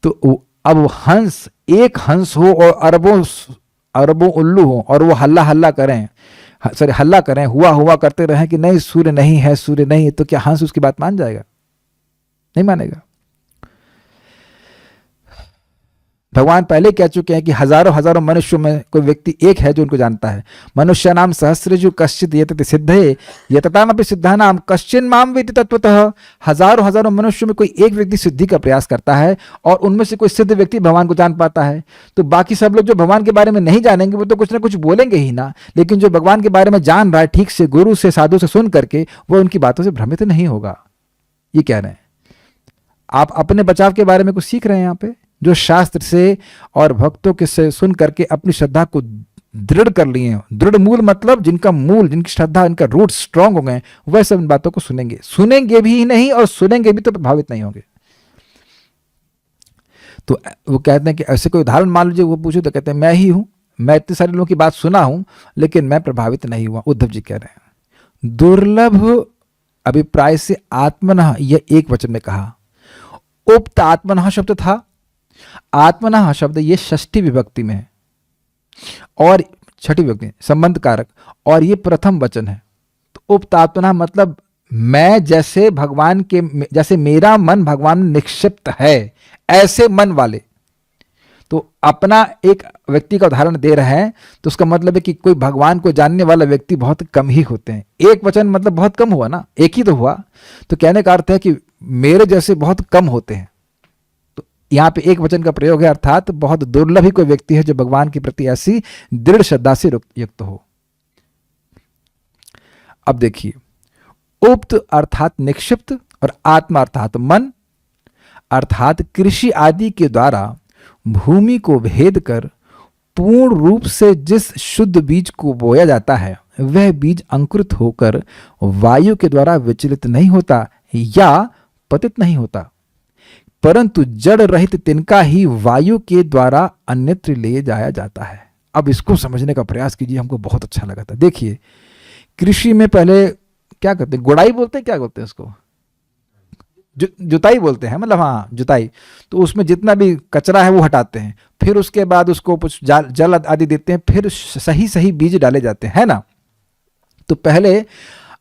तो अब हंस, एक हंस हो और अरबों अरबों उल्लू हो और वो हल्ला करें, हुआ करते रहें कि नहीं सूर्य नहीं है, सूर्य नहीं है, तो क्या हंस उसकी बात मान जाएगा? नहीं मानेगा। भगवान पहले कह चुके हैं कि हजारों मनुष्यों में कोई व्यक्ति एक है जो उनको जानता है। मनुष्य नाम सहस्रजु कश्चित यतते सिद्धये यततामपि सिद्धानाम कश्चिन माम वेति तत्वतः। हजारों मनुष्यों में कोई एक व्यक्ति सिद्धि का प्रयास करता है और उनमें से कोई सिद्ध व्यक्ति भगवान को जान पाता है। तो बाकी सब लोग जो भगवान के बारे में नहीं जानेंगे वो तो कुछ ना कुछ बोलेंगे ही ना, लेकिन जो भगवान के बारे में जान रहा है ठीक से, गुरु से, साधु से सुन करके, वो उनकी बातों से भ्रमित नहीं होगा। ये कह रहे हैं। आप अपने बचाव के बारे में कुछ सीख रहे हैं यहाँ पे, जो शास्त्र से और भक्तों के से सुन करके अपनी श्रद्धा को दृढ़ कर लिए हैं। दृढ़ मूल मतलब जिनका मूल, जिनकी श्रद्धा, इनका रूट स्ट्रांग हो गए, वह सब इन बातों को सुनेंगे भी नहीं, और सुनेंगे भी तो प्रभावित नहीं होंगे। तो वो कहते हैं कि ऐसे कोई उदाहरण मान लीजिए, वो पूछे तो कहते हैं मैं ही हूं, मैं इतने सारे लोगों की बात सुना हूं लेकिन मैं प्रभावित नहीं हुआ। उद्धव जी कह रहे हैं दुर्लभ अभिप्राय से आत्मनः, यह एक वचन में कहा। उक्त आत्मनः शब्द था, आत्मनः शब्द ये षष्ठी विभक्ति में है और छठी विभक्ति संबंध कारक, और ये प्रथम वचन है। तो उक्त आत्मनः मतलब मैं जैसे भगवान के, जैसे मेरा मन भगवान में निक्षिप्त है, ऐसे मन वाले। तो अपना एक व्यक्ति का उदाहरण दे रहे हैं, तो उसका मतलब है कि कोई भगवान को जानने वाला व्यक्ति बहुत कम ही होते हैं। एक वचन मतलब बहुत कम हुआ ना, एक ही तो हुआ, तो कहने का अर्थ है कि मेरे जैसे बहुत कम होते हैं। तो यहाँ पे एक वचन का प्रयोग है, अर्थात बहुत दुर्लभ ही कोई व्यक्ति है जो भगवान के प्रति ऐसी दृढ़ श्रद्धा से युक्त हो। अब देखिए, उक्त अर्थात निक्षिप्त और आत्मा अर्थात मन, अर्थात कृषि आदि के द्वारा भूमि को भेद कर पूर्ण रूप से जिस शुद्ध बीज को बोया जाता है, वह बीज अंकुरित होकर वायु के द्वारा विचलित नहीं होता या पतित नहीं होता, परंतु जड़ रहित तिनका ही वायु के द्वारा अन्यत्र ले जाया जाता है। अब इसको समझने का प्रयास कीजिए, हमको बहुत अच्छा लगा था। देखिए, कृषि में पहले क्या करते हैं, गुड़ाई बोलते हैं, क्या बोलते हैं उसको, जुताई बोलते हैं, मतलब हाँ जुताई। तो उसमें जितना भी कचरा है वो हटाते हैं, फिर उसके बाद उसको कुछ जल आदि देते हैं, फिर सही बीज डाले जाते हैं, है ना। तो पहले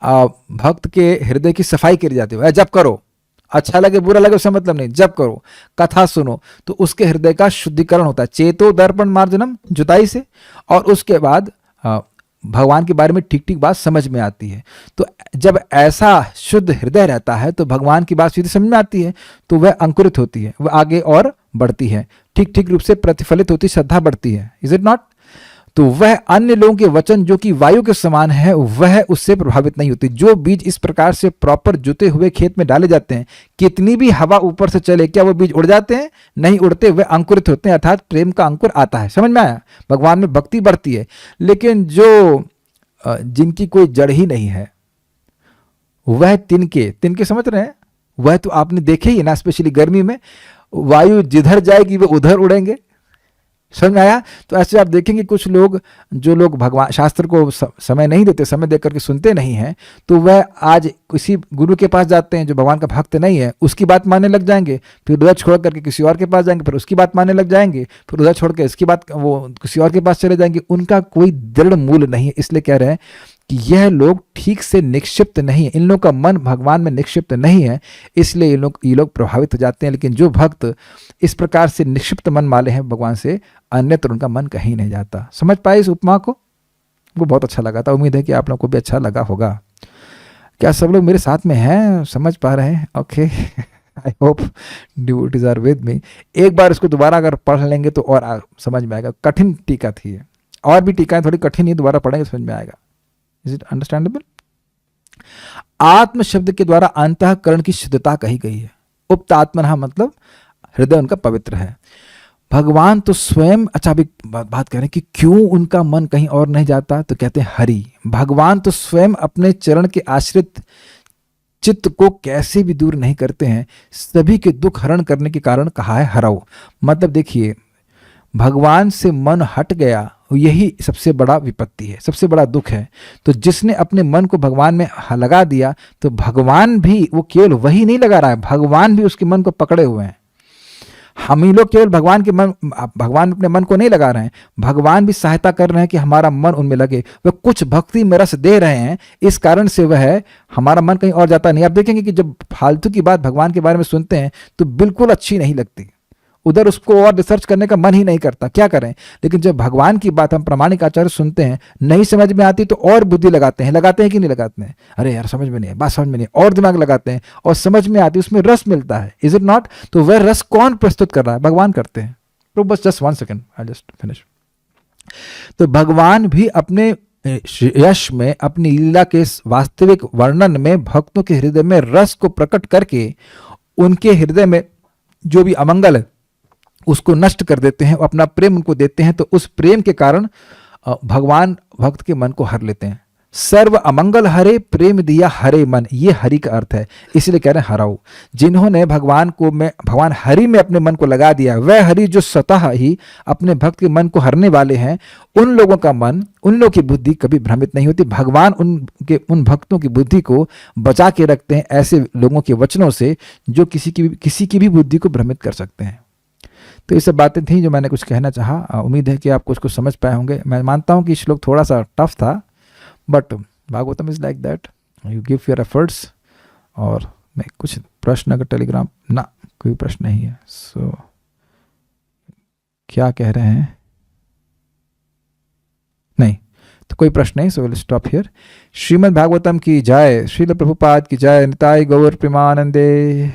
भक्त के हृदय की सफाई करी जाती है। जब करो, अच्छा लगे बुरा लगे उससे मतलब नहीं, जब करो, कथा सुनो, तो उसके हृदय का शुद्धिकरण होता है, चेतो दर्पण मार्जनम, जुताई से। और उसके बाद भगवान के बारे में ठीक ठीक बात समझ में आती है। तो जब ऐसा शुद्ध हृदय रहता है तो भगवान की बात सीधी समझ में आती है, तो वह अंकुरित होती है, वह आगे और बढ़ती है, ठीक ठीक रूप से प्रतिफलित होती, श्रद्धा बढ़ती है। Is it not? तो वह अन्य लोगों के वचन जो कि वायु के समान है, वह उससे प्रभावित नहीं होती। जो बीज इस प्रकार से प्रॉपर जुते हुए खेत में डाले जाते हैं, कितनी भी हवा ऊपर से चले, क्या वो बीज उड़ जाते हैं? नहीं उड़ते, वह अंकुरित होते हैं, अर्थात प्रेम का अंकुर आता है। समझ में आया? भगवान में भक्ति बढ़ती है। लेकिन जो जिनकी कोई जड़ ही नहीं है, वह तिनके समझ रहे हैं, वह तो आपने देखे ही ना, स्पेशली गर्मी में वायु जिधर जाएगी वह उधर उड़ेंगे। समझ में आया? तो ऐसे आप देखेंगे कुछ लोग, जो लोग भगवान शास्त्र को समय नहीं देते, समय देकर के सुनते नहीं हैं, तो वह आज किसी गुरु के पास जाते हैं जो भगवान का भक्त नहीं है, उसकी बात मानने लग जाएंगे, फिर उधर छोड़ करके किसी और के पास जाएंगे, फिर उसकी बात मानने लग जाएंगे, फिर उधर छोड़ के इसकी बात, वो किसी और के पास चले जाएंगे। उनका कोई दृढ़ मूल नहीं है। इसलिए कह रहे हैं कि यह लोग ठीक से निक्षिप्त नहीं है, इन लोगों का मन भगवान में निक्षिप्त नहीं है, इसलिए ये लोग प्रभावित हो जाते हैं। लेकिन जो भक्त इस प्रकार से निक्षिप्त मन वाले हैं भगवान से, अन्यत्र उनका मन कहीं नहीं जाता। समझ पाए इस उपमा को? वो बहुत अच्छा लगा था, उम्मीद है कि आप लोगों को भी अच्छा लगा होगा। क्या सब लोग मेरे साथ में हैं, समझ पा रहे हैं? Okay, I hope devotees are with me. एक बार इसको दोबारा अगर पढ़ लेंगे तो और समझ में आएगा। कठिन टीका थी ये, और भी टीकाएं थोड़ी कठिन ही, दोबारा पढ़ेंगे समझ में आएगा। Is it understandable? आत्म शब्द के द्वारा अंतःकरण की शुद्धता कही गई है। उक्त आत्मना मतलब हृदय उनका पवित्र है। भगवान तो स्वयं, अच्छा अभी बात करें कि क्यों उनका मन कहीं और नहीं जाता, तो कहते हैं हरि। भगवान तो स्वयं अपने चरण के आश्रित चित्त को कैसे भी दूर नहीं करते हैं, सभी के दुख हरण करने के कारण कहा है हरऊ। मतलब देखिए, भगवान से मन हट गया, यही सबसे बड़ा विपत्ति है, सबसे बड़ा दुख है। तो जिसने अपने मन को भगवान में लगा दिया, तो भगवान भी, वो केवल वही नहीं लगा रहा है, भगवान भी उसके मन को पकड़े हुए हैं। हम ही लोग केवल भगवान अपने मन को नहीं लगा रहे हैं, भगवान भी सहायता कर रहे हैं कि हमारा मन उनमें लगे। वह कुछ भक्ति में रस दे रहे हैं, इस कारण से वह हमारा मन कहीं और जाता नहीं। आप देखेंगे कि जब फालतू की बात भगवान के बारे में सुनते हैं तो बिल्कुल अच्छी नहीं लगती, उधर उसको और रिसर्च करने का मन ही नहीं करता, क्या करें। लेकिन जब भगवान की बात हम प्रामाणिक आचार्य सुनते हैं, नहीं समझ में आती तो और बुद्धि लगाते हैं कि नहीं लगाते हैं? अरे यार समझ में नहीं है, बात समझ में नहीं, और दिमाग लगाते हैं, और समझ में आती, उसमें रस मिलता है। Is it not? तो वह रस कौन प्रस्तुत कर रहा है? भगवान करते हैं। तो बस just 1 second, I just finish. तो भगवान भी अपने यश में, अपनी लीला के वास्तविक वर्णन में भक्तों के हृदय में रस को प्रकट करके उनके हृदय में जो भी अमंगल है उसको नष्ट कर देते हैं, अपना प्रेम उनको देते हैं। तो उस प्रेम के कारण भगवान भक्त के मन को हर लेते हैं। सर्व अमंगल हरे, प्रेम दिया हरे मन, ये हरि का अर्थ है, इसलिए कह रहे हैं हराओ। जिन्होंने भगवान हरि में अपने मन को लगा दिया, वह हरि जो स्वतः ही अपने भक्त के मन को हरने वाले हैं, उन लोगों का मन, उन लोगों की बुद्धि कभी भ्रमित नहीं होती। भगवान उन भक्तों की बुद्धि को बचा के रखते हैं ऐसे लोगों के वचनों से जो किसी की भी बुद्धि को भ्रमित कर सकते हैं। तो ये सब बातें थी जो मैंने कुछ कहना चाहा। उम्मीद है कि आप कुछ समझ पाए होंगे। मैं मानता हूँ कि श्लोक थोड़ा सा टफ था, but Bhagavatam is like that, you give your efforts. और मैं कुछ प्रश्न अगर टेलीग्राम ना, कोई प्रश्न नहीं है। सो क्या कह रहे हैं? नहीं, तो कोई प्रश्न नहीं। So will stop here. Shrimad Bhagavatam की जय, श्रील प्रभुपाद की जय, निताय गौर प्रेमानंदे।